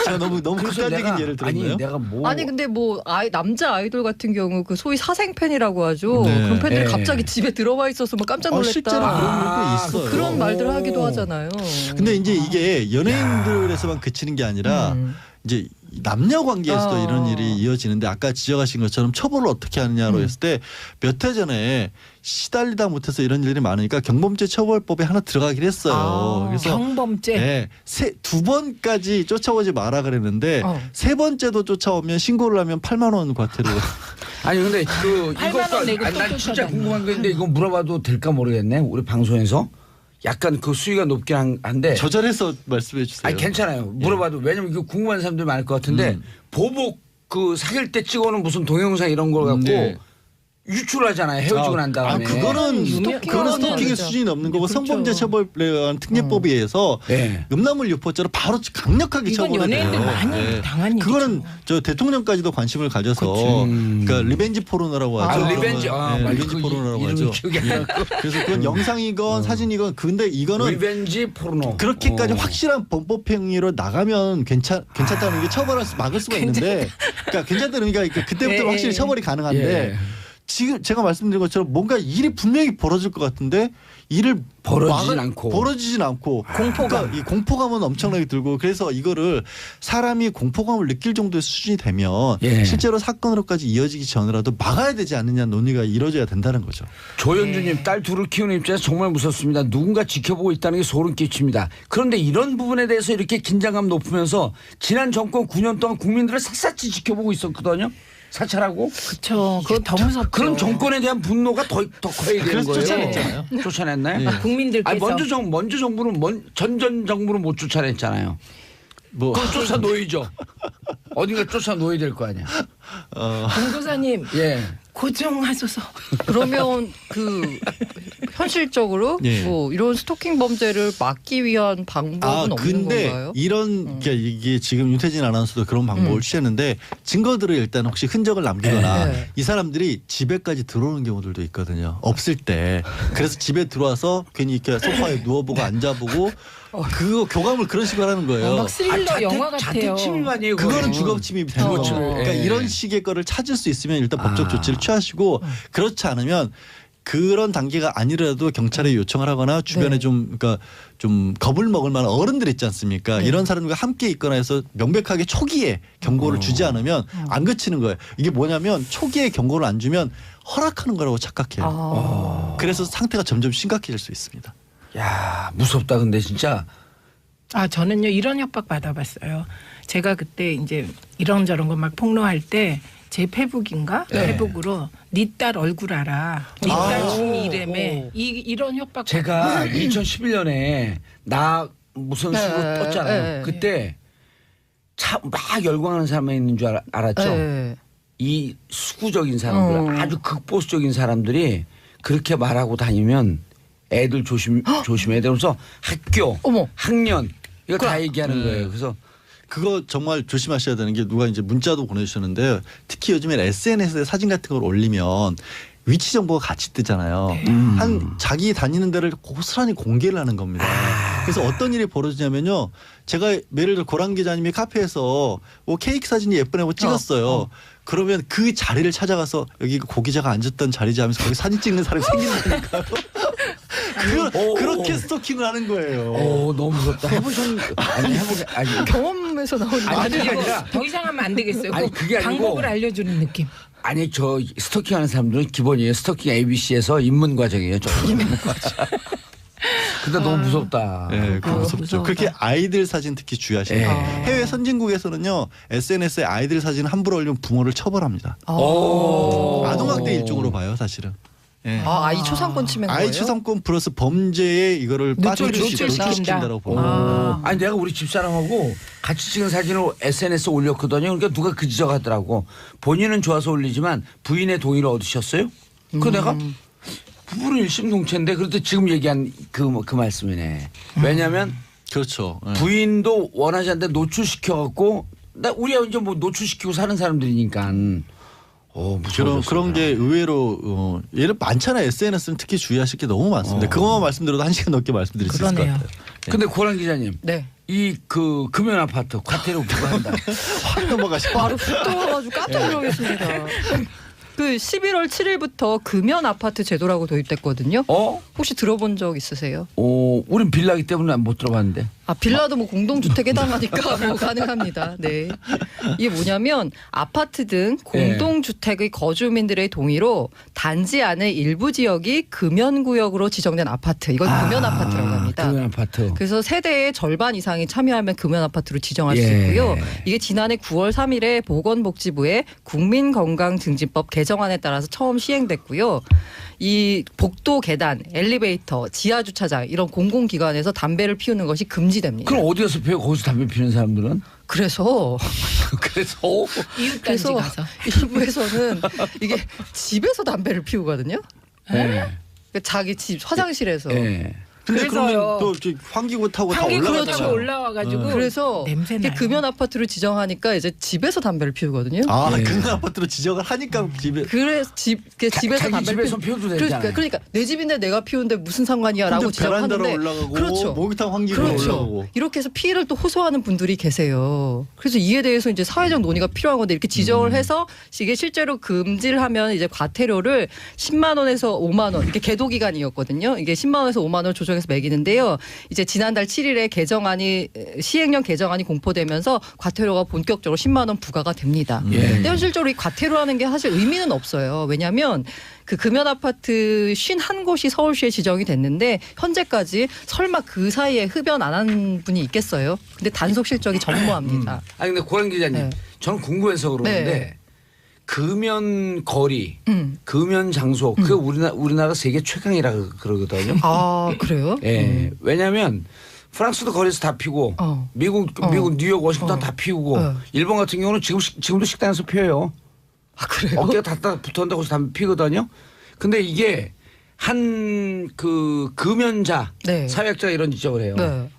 제가 너무 그래서 극단적인 예를 들었나요? 아니 내가 뭐 아니 근데 뭐 남자 아이돌 같은 경우 그 소위 사생 팬이라고 하죠. 네. 그런 팬들이 네. 갑자기 집에 들어와 있어서 뭐 깜짝 놀랐다. 실제로 그런 일도 있어요. 그런 말들을 하기도 하잖아요. 근데 이제 이게 연예인들에서만 그치는 게 아니라 이제 남녀 관계에서도 이런 일이 이어지는데 아까 지적하신 것처럼 처벌을 어떻게 하느냐로 했을 때 몇 해 전에 시달리다 못해서 이런 일들이 많으니까 경범죄 처벌법에 하나 들어가긴 했어요. 그래서 경범죄. 네, 두 번까지 쫓아오지 마라 그랬는데 세 번째도 쫓아오면 신고를 하면 8만 원 과태료. 아니 근데 그 8만 이것도 원 내고 아니, 또 난 진짜 쫓아다니는 궁금한 게 있는데 이거 물어봐도 될까 모르겠네. 우리 방송에서 약간 그 수위가 높긴 한데. 조절해서 말씀해 주세요. 아니 괜찮아요. 물어봐도 왜냐면 이거 궁금한 사람들이 많을 것 같은데 보복 그 사귈 때 찍어놓은 무슨 동영상 이런 걸 갖고 네. 유출하잖아요. 헤어지고 난 다음에. 그거는 스토킹은 스토킹의 다르죠. 수준이 넘는 거고 그렇죠. 성범죄 처벌 특례법에 의해서 네. 음란물 유포죄로 바로 강력하게 이건 처벌해야 돼요. 연예인들 많이 당한 일이죠. 그거는 저 대통령까지도 관심을 가져서 그러니까 리벤지 포르노라고 하죠. 리벤지. 리벤지 그 포르노라고 이름이 하죠. 기억이 안 나고. 그래서 그건 영상이건 사진이건 근데 이거는 리벤지 포르노. 그렇게까지 확실한 범법 행위로 나가면 괜찮다는 게 처벌할 막을 수가 있는데 그러니까 괜찮다는 의미가 그때부터 확실히 처벌이 가능한데 지금 제가 말씀드린 것처럼 뭔가 일이 분명히 벌어질 것 같은데 일을 벌어지진 않고 그러니까 이 공포감은 엄청나게 들고 그래서 이거를 사람이 공포감을 느낄 정도의 수준이 되면 실제로 사건으로까지 이어지기 전이라도 막아야 되지 않느냐 논의가 이루어져야 된다는 거죠. 조현주님 딸 둘을 키우는 입장에서 정말 무섭습니다. 누군가 지켜보고 있다는 게 소름 끼칩니다. 그런데 이런 부분에 대해서 이렇게 긴장감 높으면서 지난 정권 9년 동안 국민들을 샅샅이 지켜보고 있었거든요. 사찰하고. 그렇죠. 그거 더 무섭죠. 그런 정권에 대한 분노가 더 커야 되는 거예요. 쫓아냈잖아요. 쫓아냈나요? 국민들께서 아니, 먼저 정부는 전 정부는 못 쫓아냈잖아요. 뭐 그걸 쫓아 놓이죠. 어딘가 쫓아 놓여야 될 거 아니야. 공도사님 예. 고정하소서. 그러면 그 현실적으로 예. 뭐 이런 스토킹 범죄를 막기 위한 방법은 없는 근데 건가요? 이런 그러니까 이게 지금 윤태진 아나운서도 그런 방법을 취했는데 증거들을 일단 혹시 흔적을 남기거나 네. 이 사람들이 집에까지 들어오는 경우들도 있거든요. 없을 때. 그래서 집에 들어와서 괜히 이렇게 소파에 누워보고 앉아보고 그거 교감을 그런 식으로 하는 거예요. 막 스릴러 영화 같아요. 자택 침입 아니에요? 그거는 주거 침입이 되는 거죠. 주거 침입. 그러니까 예. 이런 식의 거를 찾을 수 있으면 일단 법적 조치를 취하시고 그렇지 않으면 그런 단계가 아니라도 경찰에 요청을 하거나 주변에 네. 그러니까 좀 겁을 먹을 만한 어른들 있지 않습니까? 이런 사람들과 함께 있거나 해서 명백하게 초기에 경고를 주지 않으면 안 그치는 거예요. 이게 뭐냐면 초기에 경고를 안 주면 허락하는 거라고 착각해요. 그래서 상태가 점점 심각해질 수 있습니다. 야 무섭다 근데 진짜. 아 저는요 이런 협박 받아봤어요. 제가 그때 이제 이런저런 거 막 폭로할 때 제 페북인가 네. 페북으로 네 딸 얼굴 알아. 네 딸 중2래매 이런 협박. 제가 2011년에 나 무슨 수로 네, 떴잖아요. 네. 그때 막 열광하는 사람이 있는 줄 알았죠. 네. 이 수구적인 사람들, 아주 극보수적인 사람들이 그렇게 말하고 다니면 애들 조심해야 되면서 학교, 어머. 학년 이거 다 얘기하는 거예요. 그래서 그거 정말 조심하셔야 되는 게 누가 이제 문자도 보내주셨는데 특히 요즘엔 SNS에 사진 같은 걸 올리면 위치 정보가 같이 뜨잖아요. 한 자기 다니는 데를 고스란히 공개를 하는 겁니다. 그래서 어떤 일이 벌어지냐면요. 제가 예를 들어 고란 기자님이 카페에서 뭐 케이크 사진이 예쁘냐고 찍었어요. 그러면 그 자리를 찾아가서 여기 고 기자가 앉았던 자리지 하면서 거기 사진 찍는 사람이 생긴다니까요. 그렇게 스토킹을 하는 거예요. 오 너무 무섭다. 아니 경험에서 나오는 아니 그게 아니라 더 이상 하면 안 되겠어요. 아니, 그 그게 아니고. 방법을 알려주는 느낌. 아니 저 스토킹하는 사람들은 기본이에요. 스토킹 ABC에서 입문 과정이에요. 입문 과정. 근데 너무 무섭다. 네, 그거 무섭죠. 무서워서. 그렇게 아이들 사진 특히 주의하시는 거예요. 해외 선진국에서는요. SNS에 아이들 사진 함부로 올리면 부모를 처벌합니다. 오. 아동학대 일종으로 봐요, 사실은. 예. 아이 초상권 침해 거예요? 아이 초상권 플러스 범죄에 이거를 노출시킨다라고 봅니다. 아니 내가 우리 집사람하고 같이 찍은 사진을 SNS에 올렸거든요. 그러니까 누가 그 지적하더라고. 본인은 좋아서 올리지만 부인의 동의를 얻으셨어요? 그 내가 부부는 일심동체인데 그래도 지금 얘기한 그 말씀이네. 왜냐하면 그렇죠. 예. 부인도 원하지 않는데 노출시켜갖고 우리가 이제 뭐 노출시키고 사는 사람들이니까. 그런 게 의외로 예를 많잖아요. SNS는 특히 주의하실 게 너무 많습니다. 그것만 말씀드려도 1시간 넘게 말씀드릴 수 있을 것 그러네요. 같아요. 근데 고란 기자님. 네. 이 그 금연 아파트 과태료 부과한다. 확 넘어가시고. 바로 훅 떠와가지고 깜짝 놀라겠습니다. 그 11월 7일부터 금연 아파트 제도라고 도입됐거든요. 혹시 들어본 적 있으세요? 우린 빌라기 때문에 못 들어봤는데. 빌라도 뭐 공동주택에 해당하니까 뭐 가능합니다. 네. 이게 뭐냐면 아파트 등 공동주택의 거주민들의 동의로 단지 안의 일부 지역이 금연구역으로 지정된 아파트. 이건 금연 아파트라고 합니다. 금연 아파트. 그래서 세대의 절반 이상이 참여하면 금연 아파트로 지정할 수 예. 있고요. 이게 지난해 9월 3일에 보건복지부의 국민건강증진법 개정안에 따라서 처음 시행됐고요. 이 복도 계단, 엘리베이터, 지하주차장 이런 공공기관에서 담배를 피우는 것이 금지됩니다. 그럼 어디 가서 피워? 거기서 담배 피우는 사람들은? 그래서 이웃단지 그래서 가서. 일부에서는 이게 집에서 담배를 피우거든요. 네. 그러니까 자기 집 화장실에서. 네. 근데 그래서요. 그러면 또 이렇게 환기구 타고 다 한개 올라가잖아요. 그렇죠. 올라와가지고 그래서 냄새 이게 나요. 금연 아파트를 지정하니까 이제 집에서 담배를 피우거든요. 금연 아파트로 지정을 하니까 집에. 그래서 집에서 자기 담배를 집에서 피워도 되잖아요. 그러니까 내 집인데 내가 피우는데 무슨 상관이야라고 근데 베란다로 지적하는데 올라가고 그렇죠. 목욕탕 환기구로 그렇죠. 올라가고. 이렇게 해서 피해를 또 호소하는 분들이 계세요. 그래서 이에 대해서 이제 사회적 논의가 필요한 건데 이렇게 지정을 해서 이게 실제로 금지를 하면 이제 과태료를 10만 원에서 5만 원 이게 계도 기간이었거든요. 이게 10만 원에서 5만 원 조정해서 매기는데요. 이제 지난달 7일에 시행령 개정안이 공포되면서 과태료가 본격적으로 10만 원 부과가 됩니다. 근데 현실적으로 이 과태료라는 게 사실 의미는 없어요. 왜냐하면 그 금연 아파트 51곳이 서울시에 지정이 됐는데 현재까지 설마 그 사이에 흡연 안 한 분이 있겠어요? 근데 단속 실적이 전무합니다. 아니 근데 고란 기자님, 네. 저는 궁금해서 그러는데 네. 금연 거리, 금연 장소, 그 우리나라 세계 최강이라 그러거든요. 아 그래요? 예. 왜냐하면 프랑스도 거리에서 다 피우고 미국 뉴욕 워싱턴 다 피우고 일본 같은 경우는 지금도 식당에서 피워요. 아 그래요? 어깨가 다 붙었는데 거기서 담배 피거든요. 근데 이게 한 그 금연자 네. 사회학자가 이런 지적을 해요. 네.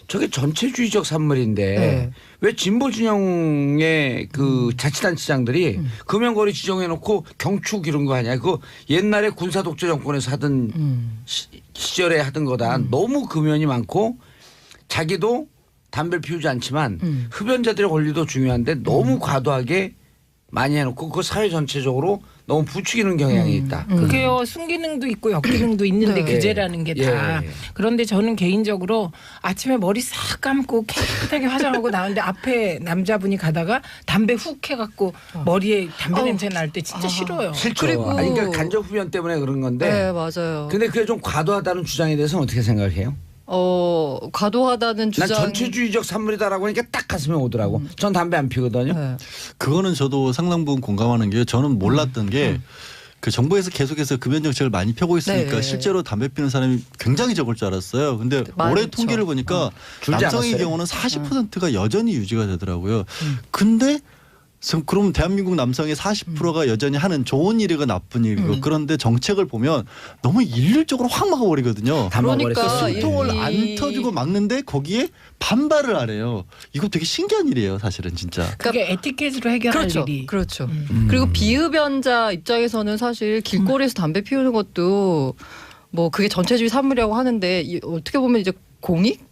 저게 전체주의적 산물인데 네. 왜 진보 진영의 그 자치단체장들이 금연거리 지정해놓고 경축 이런 거 하냐. 그 옛날에 군사 독재 정권에서 하던 시절에 하던 거다. 너무 금연이 많고 자기도 담배를 피우지 않지만 흡연자들의 권리도 중요한데 너무 과도하게 많이 해놓고 그 사회 전체적으로 너무 부추기는 경향이 있다. 그게요 순기능도 있고 역기능도 있는데 네. 규제라는 게 다. 예. 그런데 저는 개인적으로 아침에 머리 싹 감고 깨끗하게 화장하고 나오는데 앞에 남자분이 가다가 담배 훅 해갖고 머리에 담배 냄새 날 때 진짜 싫어요. 싫죠. 그리고- 아니, 그러니까 간접 흡연 때문에 그런 건데. 네 맞아요. 근데 그게 좀 과도하다는 주장에 대해서는 어떻게 생각해요? 과도하다는 난 주장. 전체주의적 산물이다라고 하니까 딱 가슴에 오더라고. 전 담배 안 피거든요. 네. 그거는 저도 상당 부분 공감하는 게 저는 몰랐던 게 그 정부에서 계속해서 금연 정책을 많이 펴고 있으니까 네. 실제로 담배 피우는 사람이 굉장히 적을 줄 알았어요. 근데 많죠. 올해 통계를 보니까 줄지 남성의 않았어요. 경우는 40%가 여전히 유지가 되더라고요. 근데 그럼 대한민국 남성의 40%가 여전히 하는 좋은 일이고 나쁜 일이고 그런데 정책을 보면 너무 일률적으로 확 막아버리거든요. 다 그러니까 먹어버렸어요. 숨통을 이- 안 터지고 막는데 거기에 반발을 안 해요. 이거 되게 신기한 일이에요, 사실은 진짜. 그게 에티켓으로 해결할 그렇죠. 일이. 그렇죠. 그리고 비흡연자 입장에서는 사실 길거리에서 담배 피우는 것도 뭐 그게 전체주의 산물이라고 하는데 어떻게 보면 이제 공익?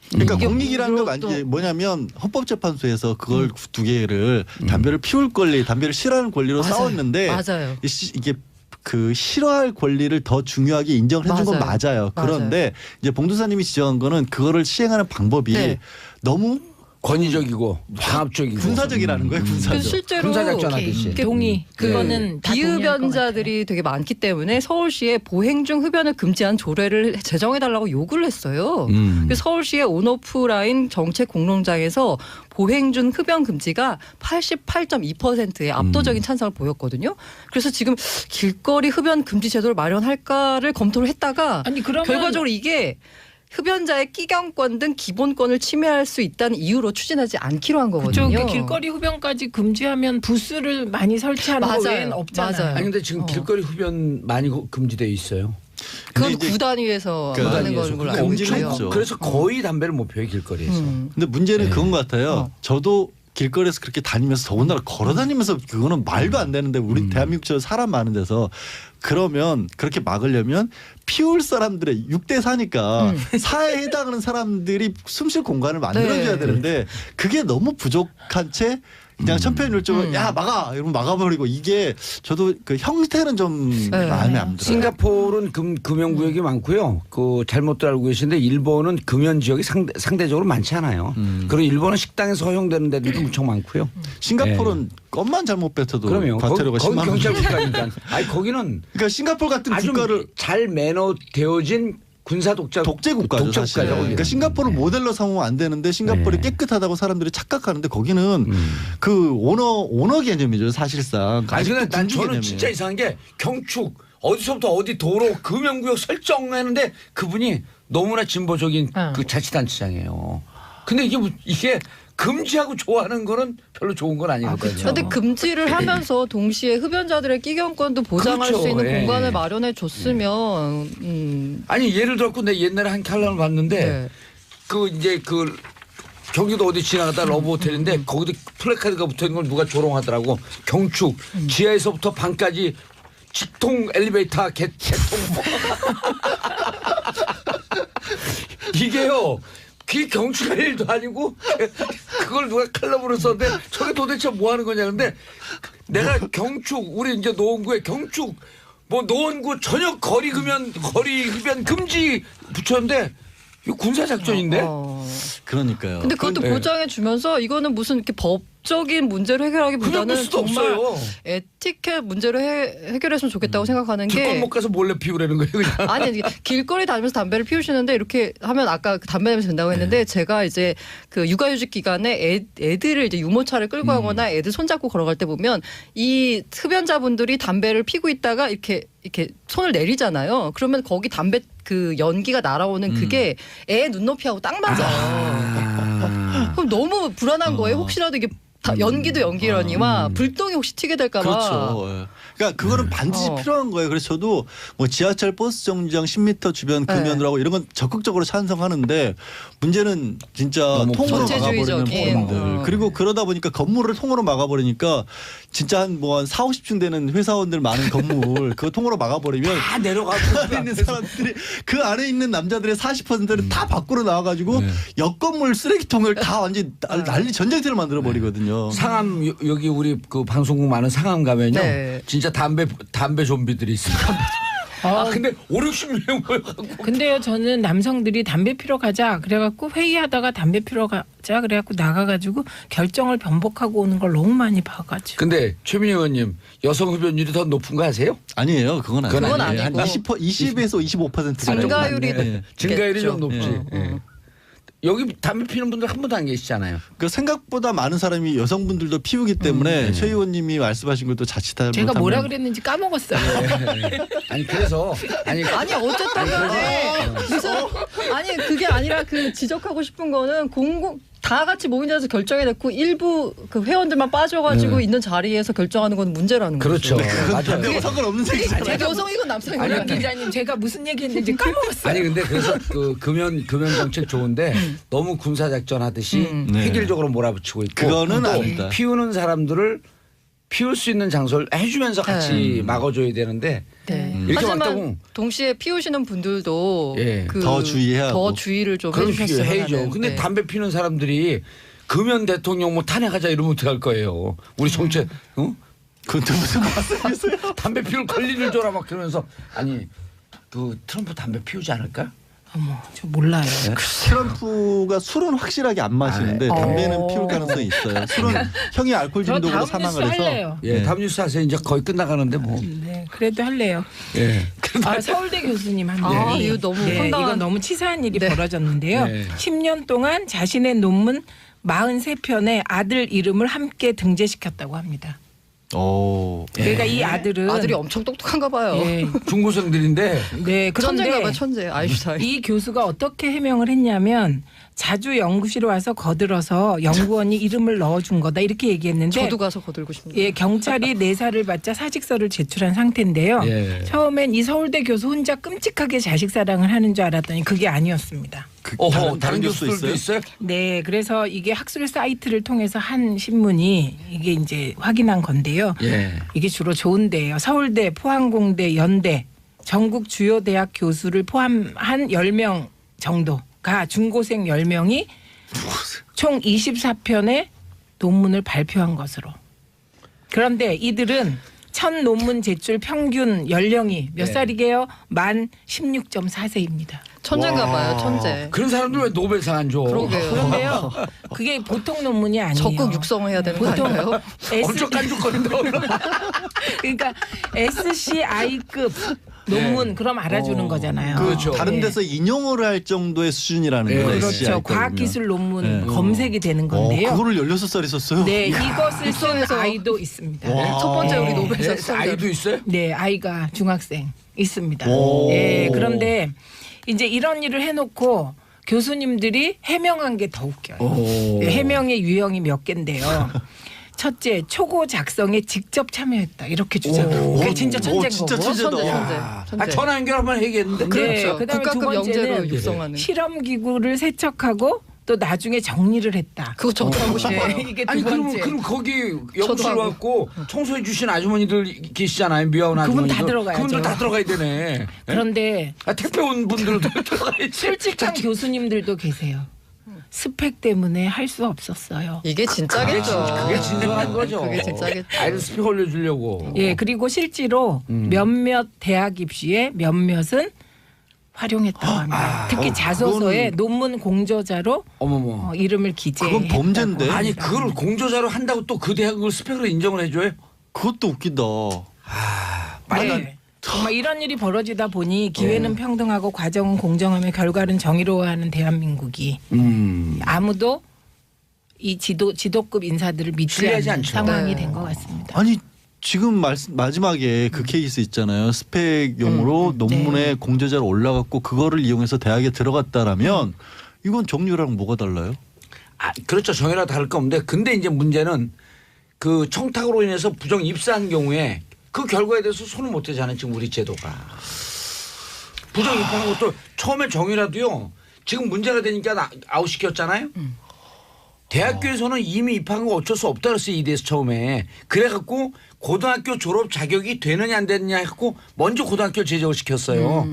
그러니까 이게 공익이라는 건 또- 이게 뭐냐면 헌법재판소에서 그걸 두 개를 담배를 피울 권리, 담배를 싫어하는 권리로 맞아요. 싸웠는데 맞아요. 이게 그 싫어할 권리를 더 중요하게 인정을 해준 건 맞아요. 맞아요. 그런데 이제 봉도사님이 지적한 거는 그거를 시행하는 방법이 네. 너무 권위적이고 강압적이고 군사적이라는 거예요. 그 군사적. 실제로 군사작전 오케이. 하듯이. 동의. 그거는 다 동의할 것 비흡연자들이 되게 많기 때문에 서울시에 보행 중 흡연을 금지한 조례를 제정해달라고 요구를 했어요. 그래서 서울시의 온오프라인 정책 공론장에서 보행 중 흡연 금지가 88.2%의 압도적인 찬성을 보였거든요. 그래서 지금 길거리 흡연 금지 제도를 마련할까를 검토를 했다가 아니 그러면 결과적으로 이게 흡연자의 끼경권 등 기본권을 침해할 수 있다는 이유로 추진하지 않기로 한 거거든요. 그쪽 길거리 흡연까지 금지하면 부스를 많이 설치하는 거 맞아요. 외에는 없잖아요. 맞아요. 아니 근데 지금 길거리 흡연 많이 금지돼 있어요. 그건 근데 이제 구단위에서 그 하는 구단위에서. 걸로 그러니까 알고 금지는 있고요. 했죠. 그래서 거의 담배를 못 피워요 길거리에서. 근데 문제는 네. 그건 것 같아요. 저도 길거리에서 그렇게 다니면서 더군다나 걸어 다니면서 그거는 말도 안 되는데 우리 대한민국처럼 사람 많은 데서 그러면 그렇게 막으려면 피울 사람들의 6대 4니까 사회에 해당하는 사람들이 숨쉴 공간을 만들어줘야 네. 되는데 그게 너무 부족한 채 그냥 천편일률적으로 야 막아 이러면 막아버리고 이게 저도 그 형태는 좀 네. 마음에 안 들어요. 싱가포르는 금연구역이 많고요. 그 잘못들 알고 계신데 일본은 금연 지역이 상대적으로 많지 않아요. 그리고 일본은 식당에서 허용되는 데들도 무척 많고요. 싱가포르는 껌만 잘못 뱉어도 그럼요. 과태료가 거기 10만 원. 경찰 국가니까. 아니 거기는 그러니까 싱가포르 같은 아주 국가를 잘 매너되어진 군사 독재 국가죠 사실. 거기는. 그러니까 싱가포르 모델로 삼으면 안 되는데 싱가포르이 네. 깨끗하다고 사람들이 착각하는데 거기는 그 오너 개념이죠 사실상. 아니 근데 난 군주 저는 개념이에요. 진짜 이상한 게 경축 어디서부터 어디 도로 금연구역 설정했는데 그분이 너무나 진보적인 그 자치단체장이에요. 근데 이게 금지하고 좋아하는 거는 별로 좋은 건 아니거든요. 근데 금지를 하면서 동시에 흡연자들의 끼경권도 보장할 그렇죠. 수 있는 예. 공간을 마련해 줬으면 아니 예를 들었고 내 옛날에 한 칼럼을 봤는데 네. 그 이제 그 경기도 어디 지나가다 러브 호텔인데 거기도 플래카드가 붙어 있는 걸 누가 조롱하더라고. 경축 지하에서부터 방까지 직통 엘리베이터 개통 이게요. 그게 경축할 일도 아니고 그걸 누가 칼럼으로 썼는데 저게 도대체 뭐 하는 거냐. 근데 내가 경축 우리 이제 노원구에 경축 뭐 노원구 저녁 거리 흡연 금지 붙였는데 이거 군사 작전인데. 그러니까요. 근데 그것도 네. 보장해 주면서 이거는 무슨 이렇게 법 법적인 문제로 해결하기보다는 그럴 수도 정말 없어요. 에티켓 문제로 해결했으면 좋겠다고 생각하는 길건 게 못 가서 몰래 피우라는 거예요, 그냥. 아니 길거리 다니면서 담배를 피우시는데 이렇게 하면 아까 그 담배 냄새 된다고 했는데 제가 이제 그 육아휴직 기간에 애들을 이제 유모차를 끌고 가거나 애들 손잡고 걸어갈 때 보면 이 흡연자분들이 담배를 피고 있다가 이렇게 손을 내리잖아요. 그러면 거기 담배 그 연기가 날아오는 그게 애 눈높이하고 딱 맞아요. 그럼 너무 불안한 거예요. 혹시라도 이게 연기도 연기라니와 불똥이 혹시 튀게 될까봐. 그렇죠. 예. 그러니까 그거는 반드시 필요한 거예요. 그래서 저도 뭐 지하철 버스 정류장 10m 주변 금연을 하고 이런 건 적극적으로 찬성하는데 문제는 진짜 통으로 막아버리는 전체주의적인. 부분들. 그리고 그러다 보니까 건물을 통으로 막아버리니까 진짜 한 4, 50층 되는 회사원들 많은 건물 그거 통으로 막아버리면 다 내려가고 그 안에 있는 사람들이 그 안에 있는 남자들의 40%는 다 밖으로 나와가지고 옆 건물 쓰레기통을 다 완전 난리 전쟁터를 만들어 버리거든요. 상암 여기 우리 그 방송국 많은 상암 가면요. 네. 진짜 담배 좀비들이 있습니다. 근데 5, 60명 모여갖고. 근데요, 저는 남성들이 담배 피러 가자 그래갖고 회의하다가 담배 피러 가자 그래갖고 나가가지고 결정을 변복하고 오는 걸 너무 많이 봐가지고. 근데 최민희 의원님 여성 흡연율이 더 높은 거 아세요? 아니에요. 그건 아니에요. 그건 한 아니고. 20에서 25% 증가율이 네. 증가율이 있겠죠. 좀 높지. 예. 여기 담배 피는 분들 한 분도 안 계시잖아요. 그 생각보다 많은 사람이 여성분들도 피우기 때문에 최 의원님이 말씀하신 것도 자칫하면 제가 뭐라 그랬는지 까먹었어요. 아니 그래서 아니 어쨌든 간에 무슨 아니 그게 아니라 그 지적하고 싶은 거는 다 같이 모인 자리에서 결정해놓고 일부 그 회원들만 빠져가지고 있는 자리에서 결정하는 건 문제라는 그렇죠. 거죠. 맞아요. 담배하고 상관없는 얘기잖아요. 제가 여성이건 남성이건 박 기자님 제가 무슨 얘기했는지 까먹었어요. 아니 근데 그래서 그 금연 정책 좋은데 너무 군사 작전 하듯이 획일적으로 몰아붙이고 있고 그거는 또 아니다. 피우는 사람들을 피울 수 있는 장소를 해주면서 같이 막아줘야 되는데 네. 이렇게 하지만 왔다고 동시에 피우시는 분들도 예. 더 주의해야 더 하고. 주의를 좀 그런 해주셨으면 해야죠. 하는. 근데 네. 담배 피는 사람들이 금연 대통령 뭐 탄핵하자 이러면 어떡할 거예요. 우리 정책 그것도 무슨 말씀이세요? 담배 피울 권리를 줘라 막 그러면서 아니 그 트럼프 담배 피우지 않을까? 어머, 저 몰라요. 트럼프가 술은 확실하게 안 마시는데 담배는 피울 가능성이 있어요. 술은 형이 알코올 저 중독으로 다음 뉴스 사망을 해서 할래요. 예, 다음 뉴스 하세요. 이제 거의 끝나가는데 뭐. 네, 그래도 할래요. 예. 서울대 교수님 한 아, 분이 이거 너무 네, 황당한- 이거 너무 치사한 일이 네. 벌어졌는데요. 네. 10년 동안 자신의 논문 43편에 아들 이름을 함께 등재시켰다고 합니다. 오. 그러니까 이 아들은 아들이 엄청 똑똑한가 봐요. 예, 중고생들인데 네, 천재인가 그런데 봐요. 천재. 아인슈타인. 이 교수가 어떻게 해명을 했냐면 자주 연구실에 와서 거들어서 연구원이 이름을 넣어준 거다 이렇게 얘기했는데 저도 가서 거들고 싶네요. 예, 경찰이 내사를 받자 사직서를 제출한 상태인데요. 예. 처음엔 이 서울대 교수 혼자 끔찍하게 자식 사랑을 하는 줄 알았더니 그게 아니었습니다. 다른 뉴스도 뉴스들도 있어요? 네, 그래서 이게 학술 사이트를 통해서 한 신문이 이게 이제 확인한 건데요. 예. 이게 주로 좋은데요. 서울대, 포항공대, 연대, 전국 주요 대학 교수를 포함한 10명 정도가 중고생 10명이 총 24편의 논문을 발표한 것으로. 그런데 이들은 첫 논문 제출 평균 연령이 몇 살이게요? 만 16.4세입니다. 천재인가 봐요. 천재. 그런 사람들 왜 노벨상 안 줘? 그러게요. 그런데요, 그게 보통 논문이 아니에요. 적극 육성해야 되는 거 보통 아닌가요? 엄청 깐죽거린다. 그러니까 SCI급 논문 그럼 알아주는 거잖아요. 그렇죠. 다른 네. 데서 인용을 할 정도의 수준이라는 네. 거예요. 그렇죠. 과학기술 논문 네. 검색이 되는 건데요. 그거를 16살이 썼어요? 네, 이것을 쓴 육성해서- 아이도 있습니다. 첫 번째 우리 네. 노벨상 네, 수상자. 아이도 있어요? 네, 아이가 중학생 있습니다. 오. 네, 그런데 이제 이런 일을 해놓고 교수님들이 해명한 게 더 웃겨요. 네, 해명의 유형이 몇 개인데요. 첫째, 초고 작성에 직접 참여했다 이렇게 주장하고 그게 진짜 천재인 진짜 거고. 천재다. 천재. 아, 전화 연결 한번 해야겠는데. 그렇죠. 그다음에 두 국가급 영재로 번째는 육성하는. 실험 기구를 세척하고 또 나중에 정리를 했다. 그거 저도 하고 싶어요. 네, 이게 두 아니 번째. 그럼 거기 저도 연구실 하고. 왔고 청소해 주신 아주머니들 계시잖아요. 미아원 그분 아주머니들. 다 들어가야죠. 그분들 다 들어가야 되네. 그런데 아, 택배 온 분들도 들어가야지. 솔직한 교수님들도 계세요. 스펙 때문에 할 수 없었어요. 이게 진짜겠죠. 그게 진정한 거죠. 그게 진짜겠죠. 아이들 스펙 올려주려고. 예, 그리고 실제로 몇몇 대학 입시에 몇몇은 활용했다고 합니다. 특히 자소서에 논문 공저자로 어머머. 이름을 기재했다고 그건 범죄인데. 합니다. 아니 그걸 공저자로 한다고 또 그 대학을 스펙으로 인정을 해줘요? 그것도 웃긴다. 네. 정말 이런 일이 벌어지다 보니 기회는 평등하고 과정은 공정하며 결과는 정의로워하는 대한민국이 아무도 이 지도급 인사들을 믿지 신뢰하지 않는 않죠. 상황이 네. 된 것 같습니다. 아니 지금 마지막에 그 케이스 있잖아요. 스펙용으로 논문에 네. 공저자로 올라갔고 그거를 이용해서 대학에 들어갔다라면 이건 정유랑 뭐가 달라요? 아, 그렇죠. 정의라 다를 거 없는데 근데 이제 문제는 그 청탁으로 인해서 부정 입사한 경우에 그 결과에 대해서 손을 못 대잖아요. 지금 우리 제도가. 부정 입사한 것도 처음에 정의라도요. 지금 문제가 되니까 아웃시켰잖아요. 대학교에서는 이미 입학한 거 어쩔 수 없다 그랬어요. 이대에서 처음에. 그래갖고 고등학교 졸업 자격이 되느냐 안 되느냐 했고 먼저 고등학교를 제적을 시켰어요.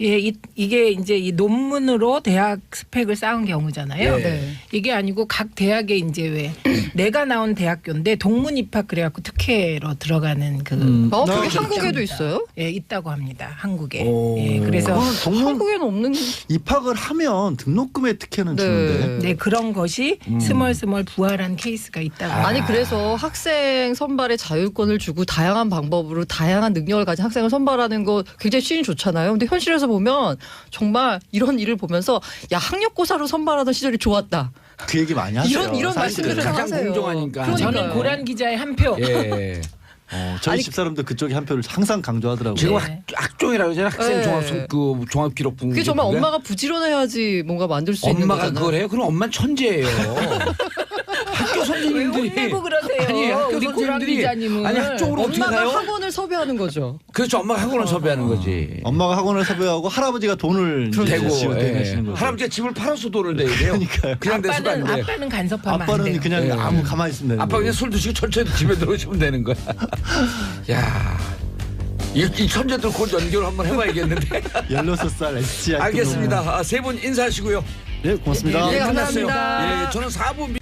예, 이게 이제 이 논문으로 대학 스펙을 쌓은 경우잖아요. 네. 이게 아니고 각 대학에 이제 왜 내가 나온 대학교인데 동문 입학 그래갖고 특혜로 들어가는 그 그게 한국에도 있어요? 예, 있다고 합니다. 한국에. 오. 예, 그래서 한국에는 없는. 입학을 하면 등록금의 특혜는 네. 주는데. 네, 그런 것이 스멀스멀 부활한 케이스가 있다고. 아니 그래서 학생 선발의 자율권을 주고 다양한 방법으로 다양한 능력을 가진 학생을 선발하는 거 굉장히 시인이 좋잖아요. 근데 현실에서 보면 정말 이런 일을 보면서 야 학력고사로 선발하던 시절이 좋았다. 그 얘기 많이 하세요. 이런 사실은. 말씀들을 가장 하세요. 공정하니까. 그러니까요. 저는 고란 기자의 한 표. 예. 저희 아니, 집사람도 그쪽에 한 표를 항상 강조하더라고요. 지금 네. 학종이라고 하잖아요. 학생 네. 종합기록부. 그게 정말 엄마가 부지런해야지 뭔가 만들 수 있는 엄마가 거잖아요. 그걸 해요? 그럼 엄마는 천재예요. 학교 왜 선생님들이 혼내고 그러세요? 아니 학교 우리 고란 선생님들이 기자님은. 아니 학종으로 어떻게 엄마가 가요? 학원을 섭외하는 거죠. 그렇죠. 엄마가 학원을 섭외하는 거지. 엄마가 학원을 섭외하고 할아버지가 돈을 이제 대고 지원하시는 거죠. 할아버지가 집을 팔아서 돈을 내야 돼요. 그러니까요. 그냥 돼서도 안 돼. 아빠는 간섭하면 안 아빠는 돼요. 그냥 예. 아무 가만히 있으면 되는 아빠 거예요. 그냥 술 드시고 천천히 집에 들어오시면 되는 거야. 야, 이 천재들 곧 연결 한번 해봐야겠는데. 16살 SGI. 알겠습니다. 세 분 인사하시고요. 네, 고맙습니다. 네, 끝났어요. 감사합니다. 예, 저는 4부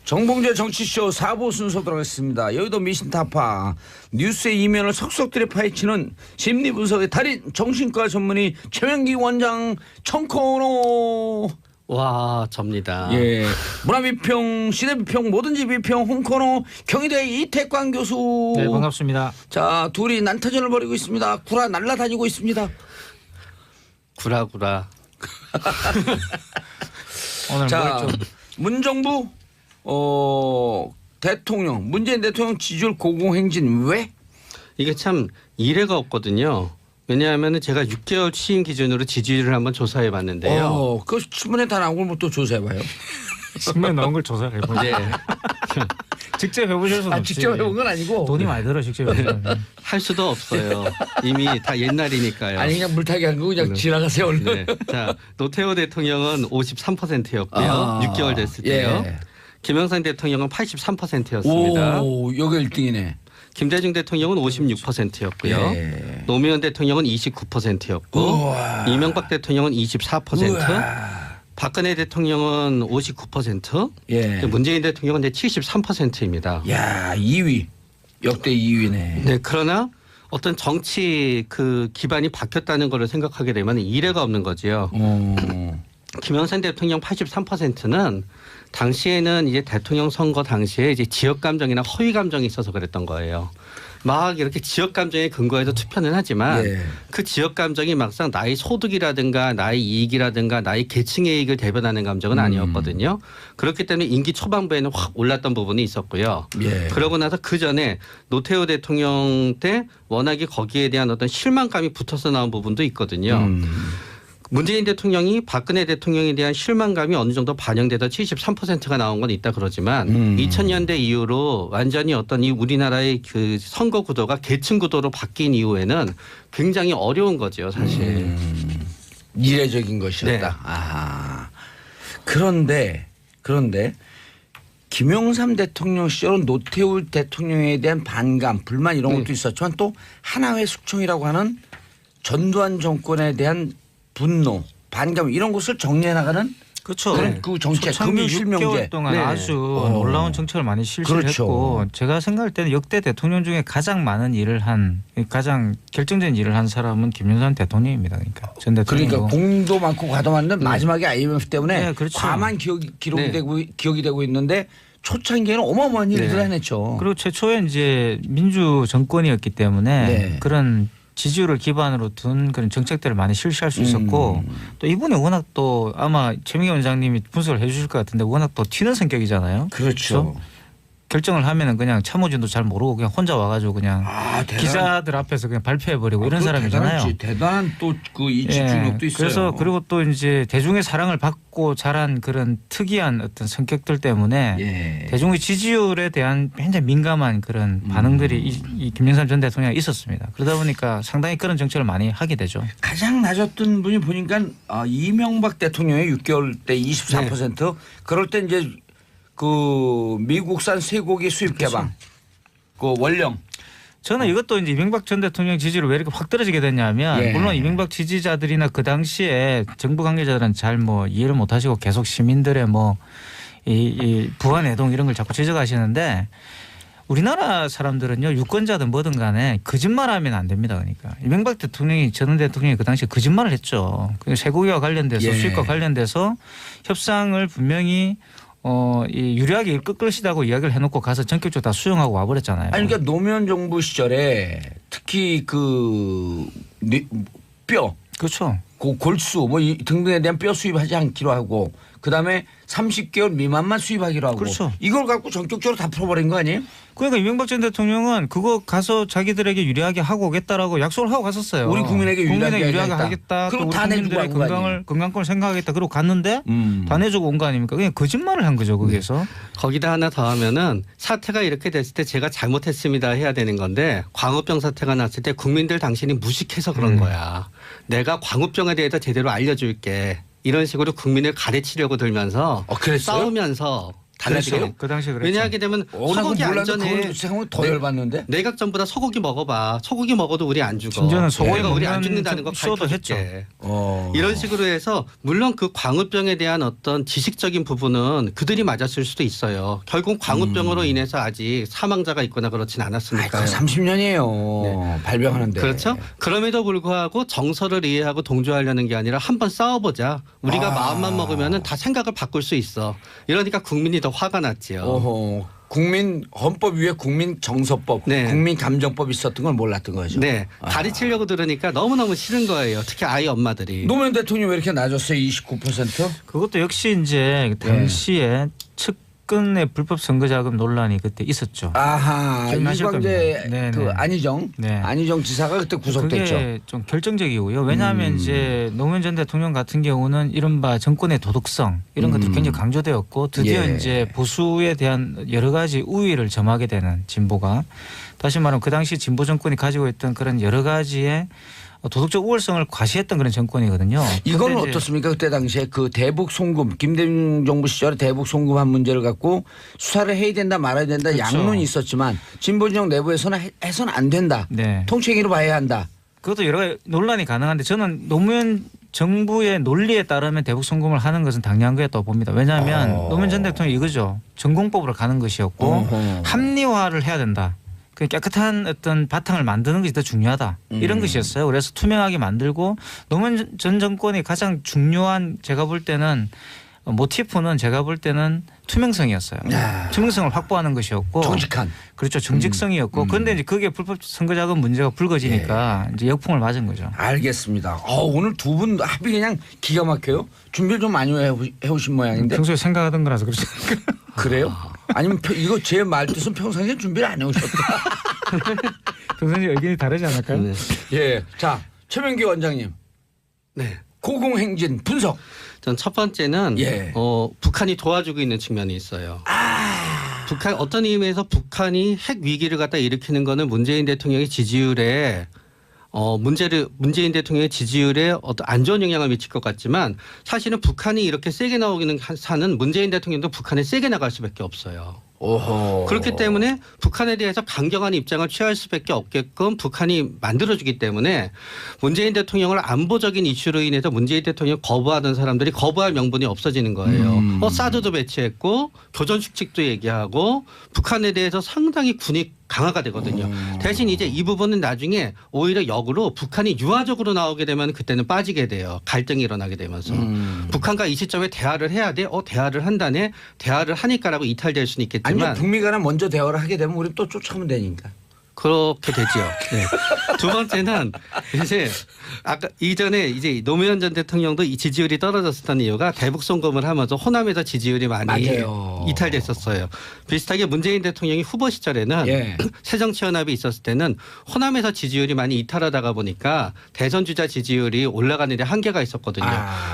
정봉재 정치쇼 4부 순서 들어가겠습니다. 여의도 미신타파 뉴스의 이면을 속속들이 파헤치는 심리분석의 달인 정신과 전문의 최명기 원장 청코노. 와, 접니다. 예, 문화비평, 시대비평, 뭐든지 비평 홍코노 경희대 이태광 교수. 네, 반갑습니다. 자, 둘이 난타전을 벌이고 있습니다. 구라 날라다니고 있습니다. 구라구라. 오늘 자, 뭐 좀 문정부 대통령 문재인 대통령 지지율 고공행진 왜? 이게 참 이례가 없거든요. 왜냐하면 제가 6개월 취임 기준으로 지지율을 한번 조사해 봤는데요. 그 신문에 다 나온 걸 또 조사해봐요. 신문에 나온 걸 조사를 해보죠. 네. 직접 해보실 수는 없지. 직접 해본 건 아니고 돈이 많이 들어 직접 해보면. 할 수도 없어요. 이미 다 옛날이니까요. 아니 그냥 물타기 한 거 그냥 지나가세요 얼른. 네. 자, 노태우 대통령은 53%였고요. 6개월 됐을 때요. 예. 김영삼 대통령은 83%였습니다. 오, 여기 1등이네. 김대중 대통령은 56%였고요. 예. 노무현 대통령은 29%였고 이명박 대통령은 24%. 박근혜 대통령은 59%. 예. 문재인 대통령은 이제 73%입니다. 야, 2위. 역대 2위네. 네, 그러나 어떤 정치 그 기반이 바뀌었다는 것을 생각하게 되면 이례가 없는 거지요. 김영삼 대통령 83%는 당시에는 이제 대통령 선거 당시에 이제 지역 감정이나 허위 감정이 있어서 그랬던 거예요. 막 이렇게 지역 감정에 근거해서 투표는 하지만 예. 그 지역 감정이 막상 나의 소득이라든가 나의 이익이라든가 나의 계층의 이익을 대변하는 감정은 아니었거든요. 그렇기 때문에 임기 초반부에는 확 올랐던 부분이 있었고요. 예. 그러고 나서 그 전에 노태우 대통령 때 워낙에 거기에 대한 어떤 실망감이 붙어서 나온 부분도 있거든요. 문재인 대통령이 박근혜 대통령에 대한 실망감이 어느 정도 반영돼서 73%가 나온 건 있다 그러지만 2000년대 이후로 완전히 어떤 이 우리나라의 그 선거 구도가 계층 구도로 바뀐 이후에는 굉장히 어려운 거죠, 사실. 이례적인 것이었다. 네. 아. 그런데 김영삼 대통령 시절은 노태우 대통령에 대한 반감, 불만 이런 것도 있었지만 또 하나회 숙청이라고 하는 전두환 정권에 대한 분노, 반감 이런 것을 정리해 나가는 그렇죠. 그런 그 정책, 초창기 금융 실명제. 6개월 동안 네. 아주 놀라운 정책을 많이 실시를 그렇죠. 했고 제가 생각할 때는 역대 대통령 중에 가장 많은 일을 한 가장 결정적인 일을 한 사람은 김영삼 대통령입니다. 그러니까 전 대통령. 그러니까 공도 많고 과도 많은데 마지막에 IMF 때문에 네, 그렇죠. 과만 기록이 네. 되고 있는데 초창기에는 어마어마한 일들을 네. 해냈죠. 그리고 최초에 이제 민주 정권이었기 때문에 네. 그런 지지율을 기반으로 둔 그런 정책들을 많이 실시할 수 있었고 또 이분이 워낙 또 아마 최민희 원장님이 분석을 해주실 것 같은데 워낙 또 튀는 성격이잖아요. 그렇죠. 결정을 하면은 그냥 참모진도 잘 모르고 그냥 혼자 와가지고 그냥 기자들 앞에서 그냥 발표해버리고 이런 사람이잖아요. 대단한 또 그 이 예, 집중력도 있어요. 그래서 그리고 또 이제 대중의 사랑을 받고 자란 그런 특이한 어떤 성격들 때문에 예. 대중의 지지율에 대한 굉장히 민감한 그런 반응들이 이 김영삼 전 대통령이 있었습니다. 그러다 보니까 상당히 그런 정책을 많이 하게 되죠. 가장 낮았던 분이 보니까 이명박 대통령의 6개월 때 24%. 그럴 때 이제 그 미국산 쇠고기 수입 개방, 그 원령. 저는 이것도 이제 이명박 전 대통령 지지율이 왜 이렇게 확 떨어지게 됐냐면 예. 물론 이명박 지지자들이나 그 당시에 정부 관계자들은 잘 뭐 이해를 못 하시고 계속 시민들의 뭐 이 부안 애동 이런 걸 자꾸 지적하시는데 우리나라 사람들은요 유권자든 뭐든 간에 거짓말하면 안 됩니다. 그러니까 이명박 대통령이 전 대통령이 그 당시에 거짓말을 했죠. 쇠고기와 관련돼서 예. 수입과 관련돼서 협상을 분명히 이 유리하게 끌시다고 이야기를 해놓고 가서 전격적으로 다 수용하고 와버렸잖아요. 아니 그러니까 노무현 정부 시절에 특히 그 뼈, 그렇죠. 골수 뭐 등등에 대한 뼈 수입하지 않기로 하고 그다음에 30개월 미만만 수입하기로 하고 그렇죠. 이걸 갖고 전격적으로 다 풀어버린 거 아니에요? 그러니까 이명박 전 대통령은 그거 가서 자기들에게 유리하게 하고 오겠다라고 약속을 하고 갔었어요. 우리 국민에게 유리하게 하겠다. 그리고 또 우리 다 내주고 국민들의 간 거 아니에요? 건강권을 생각하겠다. 그러고 갔는데 다 내주고 온 거 아닙니까? 그냥 거짓말을 한 거죠 거기에서. 거기다 하나 더 하면은 사태가 이렇게 됐을 때 제가 잘못했습니다 해야 되는 건데 광우병 사태가 났을 때 국민들 당신이 무식해서 그런 거야. 내가 광우병에 대해서 제대로 알려줄게. 이런 식으로 국민을 가르치려고 들면서 그랬어요? 싸우면서 달라지게. 그 당시에 그랬죠. 왜냐하게 되면 소고기 안전에 그걸 생각하면 더 열받는데. 내각전보다 소고기 먹어봐. 소고기 먹어도 우리 안 죽어. 심지어는 소고기 내가 우리 안 먹는 죽는다는 거 쇼도 가르쳐줄게. 했죠. 이런 식으로 해서 물론 그 광우병에 대한 어떤 지식적인 부분은 그들이 맞았을 수도 있어요. 결국 광우병으로 인해서 아직 사망자가 있거나 그렇진 않았으니까요. 30년이에요. 발병하는데. 그렇죠. 그럼에도 불구하고 정서를 이해하고 동조하려는 게 아니라 한번 싸워보자. 우리가 마음만 먹으면 다 생각을 바꿀 수 있어. 이러니까 국민이 더 화가 났지요. 국민 헌법 위에 국민 정서법, 네. 국민 감정법이 있었던 걸 몰랐던 거죠. 네. 가르치려고 들으니까 너무너무 싫은 거예요. 특히 아이 엄마들이. 노무현 대통령이 왜 이렇게 낮았어요? 29%? 그것도 역시 이제 당시에 측근의 불법 선거자금 논란이 그때 있었죠. 아하, 기억나실 이광재 겁니다. 네, 그 네. 안희정 지사가 그때 구속됐죠. 그게 좀 결정적이고요. 왜냐하면 이제 노무현 전 대통령 같은 경우는 이른바 정권의 도덕성 이런 것들이 굉장히 강조되었고 드디어 예. 이제 보수에 대한 여러 가지 우위를 점하게 되는 진보가 다시 말하면 그 당시 진보 정권이 가지고 있던 그런 여러 가지의 도덕적 우월성을 과시했던 그런 정권이거든요. 이건 근데 이제 어떻습니까? 그때 당시에 그 대북 송금, 김대중 정부 시절에 대북 송금한 문제를 갖고 수사를 해야 된다 말아야 된다 그렇죠. 양론이 있었지만 진보 진영 내부에서는 해서는 안 된다. 네. 통치행위로 봐야 한다. 그것도 여러 가지 논란이 가능한데 저는 노무현 정부의 논리에 따르면 대북 송금을 하는 것은 당연한 거였다고 봅니다. 왜냐하면 노무현 전 대통령이 이거죠. 전공법으로 가는 것이었고 합리화를 해야 된다. 그 깨끗한 어떤 바탕을 만드는 것이 더 중요하다. 이런 것이었어요. 그래서 투명하게 만들고 노무현 전 정권이 가장 중요한 제가 볼 때는 모티프는 제가 볼 때는 투명성이었어요. 투명성을 확보하는 것이었고 정직한. 그렇죠. 정직성이었고 그런데 이제 그게 불법 선거자금 문제가 불거지니까 이제 역풍을 맞은 거죠. 알겠습니다. 오늘 두 분 합이 그냥 기가 막혀요. 준비를 좀 많이 해오신 모양인데. 평소에 생각하던 거라서 그렇죠. 그래요? 아니면 이거 제 말뜻은 평상시에 준비를 안 해오셨다. 선생님 의견이 다르지 않을까요? 네. 예. 자, 최명기 원장님. 네. 고공행진 분석. 전 첫 번째는 예. 북한이 도와주고 있는 측면이 있어요. 북한 어떤 의미에서 북한이 핵 위기를 갖다 일으키는 거는 문재인 대통령의 지지율에 문재인 대통령의 지지율에 어떤 안 좋은 영향을 미칠 것 같지만 사실은 북한이 이렇게 세게 나오기는 하는 문재인 대통령도 북한에 세게 나갈 수밖에 없어요. 오호. 그렇기 때문에 북한에 대해서 강경한 입장을 취할 수밖에 없게끔 북한이 만들어주기 때문에 문재인 대통령을 안보적인 이슈로 인해서 문재인 대통령을 거부하던 사람들이 거부할 명분이 없어지는 거예요. 사드도 배치했고 교전 축직도 얘기하고 북한에 대해서 상당히 군이 강화가 되거든요. 대신 이제 이 부분은 나중에 오히려 역으로 북한이 유화적으로 나오게 되면 그때는 빠지게 돼요. 갈등이 일어나게 되면서. 북한과 이 시점에 대화를 해야 돼. 대화를 한다네. 대화를 하니까라고 이탈될 수는 있겠지만. 아니 북미 간에 먼저 대화를 하게 되면 우리 또 쫓아오면 되니까. 그렇게 되지요. 네. 두 번째는 이제 아까 이전에 이제 노무현 전 대통령도 이 지지율이 떨어졌었던 이유가 대북 송금을 하면서 호남에서 지지율이 많이 맞아요. 이탈됐었어요. 비슷하게 문재인 대통령이 후보 시절에는 예. 새정치연합이 있었을 때는 호남에서 지지율이 많이 이탈하다가 보니까 대선 주자 지지율이 올라가는 데 한계가 있었거든요.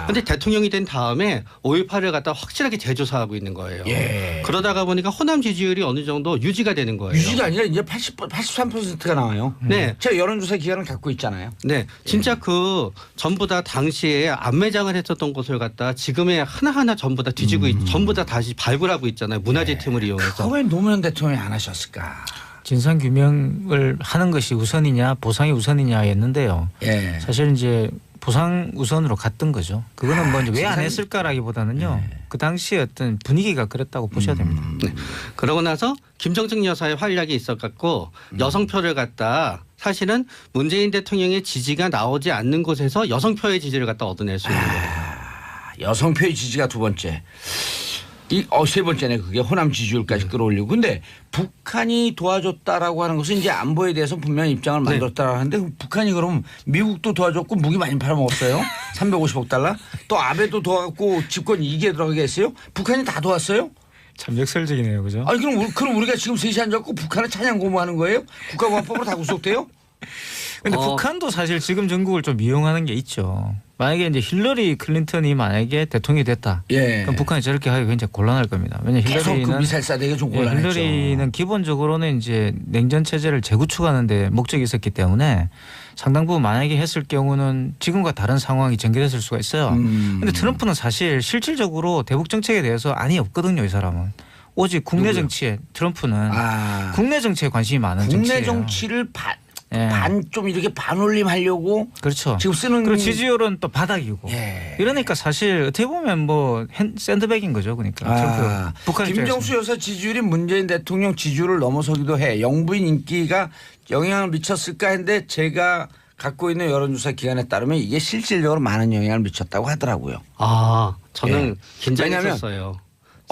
그런데 대통령이 된 다음에 5.18을 갖다 확실하게 재조사하고 있는 거예요. 예. 그러다가 보니까 호남 지지율이 어느 정도 유지가 되는 거예요. 유지가 아니라 이제 83%가 나와요. 네. 제가 여론조사 기간을 갖고 있잖아요. 네, 진짜 그 전부 다 당시에 안매장을 했었던 곳을 갖다 지금의 하나하나 전부 다 뒤지고 전부 다 다시 발굴하고 있잖아요. 문화재 틈을 이용해서. 왜 노무현 대통령이 안 하셨을까? 진상 규명을 하는 것이 우선이냐 보상이 우선이냐였는데요. 예. 사실 이제 보상 우선으로 갔던 거죠. 그거는 뭐 왜 안 했을까라기보다는요. 그 당시에 어떤 분위기가 그랬다고 보셔야 됩니다. 네. 그러고 나서 김정숙 여사의 활약이 있어갖고 여성표를 갖다 사실은 문재인 대통령의 지지가 나오지 않는 곳에서 여성표의 지지를 갖다 얻어낼 수 있는 거예요. 여성표의 지지가 두 번째. 세 번째네 그게 호남 지지율까지 끌어올리고. 근데 북한이 도와줬다라고 하는 것은 이제 안보에 대해서 분명히 입장을 만들었다라고 하는데 북한이 그럼 미국도 도와줬고 무기 많이 팔아먹었어요. 350억 달러. 또 아베도 도와갖고 집권 2기에 들어가게 했어요. 북한이 다 도왔어요. 참 역설적이네요, 그죠? 아니 그럼 우리가 지금 셋이 앉았고 북한을 찬양 고무하는 거예요? 국가보안법으로 다 구속돼요? 근데 북한도 사실 지금 정국을 좀 이용하는 게 있죠. 만약에 이제 힐러리 클린턴이 만약에 대통령이 됐다. 예. 그럼 북한이 저렇게 하기 굉장히 곤란할 겁니다. 왜냐하면 계속 그 힐러리는 미사일 쏴대기가 좀 곤란했죠. 힐러리는 기본적으로는 이제 냉전 체제를 재구축하는 데 목적이 있었기 때문에 상당 부분 만약에 했을 경우는 지금과 다른 상황이 전개됐을 수가 있어요. 근데 트럼프는 사실 실질적으로 대북 정책에 대해서 안이 없거든요, 이 사람은. 오직 국내 누구요? 정치에 트럼프는 국내 정치에 관심이 많은 국내 정치예요. 정치를 예. 좀 이렇게 반올림하려고 그렇죠. 지금 쓰는 그리고 지지율은 또 바닥이고. 예. 이러니까 사실 어떻게 보면 뭐 샌드백인 거죠, 그러니까. 트럼프 북한 김정수 여사 지지율이 문재인 대통령 지지율을 넘어서기도 해. 영부인 인기가 영향을 미쳤을까 했는데 제가 갖고 있는 여론조사 기관에 따르면 이게 실질적으로 많은 영향을 미쳤다고 하더라고요. 저는 예. 긴장했었어요.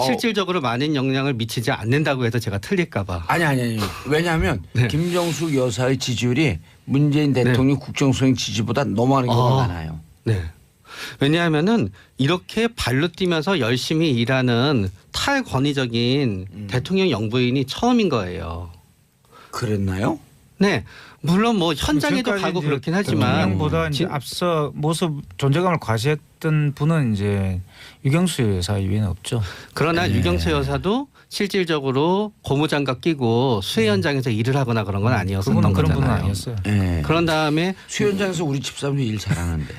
실질적으로 많은 영향을 미치지 않는다고 해서 제가 틀릴까 봐. 아니. 왜냐하면 김정숙 여사의 지지율이 문재인 대통령 국정수행 지지보다 넘어가는 경우가 많아요. 네. 왜냐하면은 이렇게 발로 뛰면서 열심히 일하는 탈권위적인 대통령 영부인이 처음인 거예요. 그랬나요? 네. 물론 뭐 현장에도 가고 그렇긴 하지만 대통령보다 이제 앞서 모습 존재감을 과시했던 분은 이제 유경수 여사 이외에는 없죠. 그러나 유경수 여사도 실질적으로 고무장갑 끼고 수해 현장에서 일을 하거나 그런 건 아니었었던 그분은 거잖아요. 그런 분은 아니었어요. 네. 그런 다음에 수현장에서 우리 집사람이 일 잘하는데.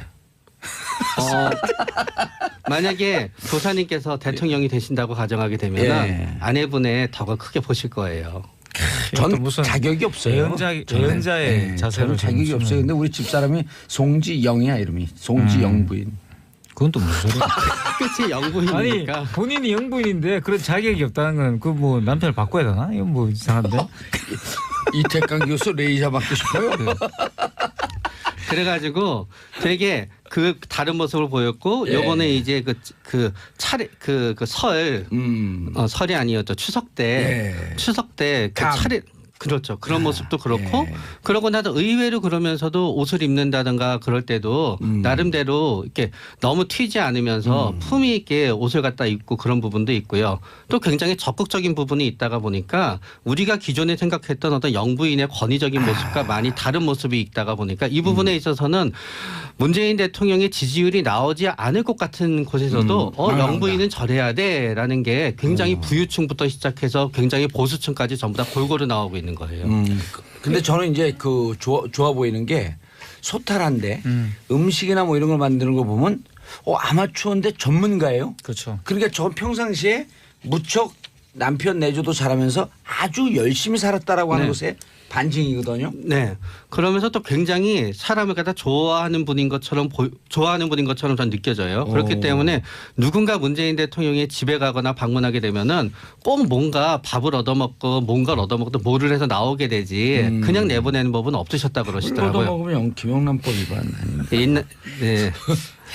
만약에 조사님께서 대통령이 되신다고 가정하게 되면 아내분의 덕을 크게 보실 거예요. 전 무슨 자격이 없어요. 예언자의 자세로 저는 자격이 없어요. 근데 우리 집사람이 송지영이야 이름이. 송지영 부인. 그건 또 무슨 소리야? 그치 영부인이니까. 아니 본인이 영부인인데 그런 자격이 없다는 건 그 뭐 남편을 바꿔야 되나? 이건 뭐 이상한데. 이태강 교수 레이저 맞고 싶어요. 그래가지고 되게 그 다른 모습을 보였고 요번에 이제 그 차례 설 설이 아니었죠. 추석 때 그 차례 그렇죠. 그런 모습도 그렇고 그러고 나도 의외로 그러면서도 옷을 입는다든가 그럴 때도 나름대로 이렇게 너무 튀지 않으면서 품위 있게 옷을 갖다 입고 그런 부분도 있고요. 또 굉장히 적극적인 부분이 있다가 보니까 우리가 기존에 생각했던 어떤 영부인의 권위적인 모습과 많이 다른 모습이 있다가 보니까 이 부분에 있어서는 문재인 대통령의 지지율이 나오지 않을 것 같은 곳에서도 영부인은 저래야 돼라는 게 굉장히 부유층부터 시작해서 굉장히 보수층까지 전부 다 골고루 나오고 있는 거예요. 근데 저는 이제 그 좋아 보이는 게 소탈한데 음식이나 뭐 이런 걸 만드는 거 보면 아마추어인데 전문가예요. 그렇죠. 그러니까 저 평상시에 무척 남편 내조도 잘하면서 아주 열심히 살았다라고 하는 네. 것에 반증이거든요. 네. 그러면서 또 굉장히 사람을 갖다 좋아하는 분인 것처럼 전 느껴져요. 그렇기 때문에 누군가 문재인 대통령의 집에 가거나 방문하게 되면은 꼭 뭔가 밥을 얻어먹고 뭔가를 얻어먹고 뭐를 해서 나오게 되지 그냥 내보내는 법은 없으셨다 그러시더라고요. 얻어먹으면 김영란법 위반 아닙니까? 옛날 네.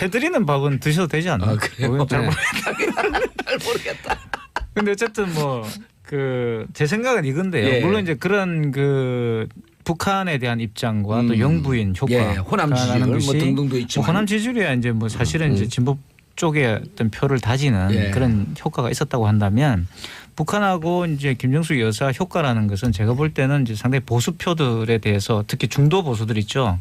해드리는 밥은 드셔도 되지 않나요? 그래요? 잘 네. 잘 모르겠다. 근데 어쨌든 뭐 그 제 생각은 이건데요. 예. 물론 이제 그런 그 북한에 대한 입장과 또 영부인 효과, 예, 호남 지지율 뭐 등등도 있지만 호남 지지율이야 이제 뭐 사실은 이제 진보 쪽에 어떤 표를 다지는 예. 그런 효과가 있었다고 한다면 북한하고 이제 김정숙 여사 효과라는 것은 제가 볼 때는 이제 상당히 보수 표들에 대해서 특히 중도 보수들 있죠.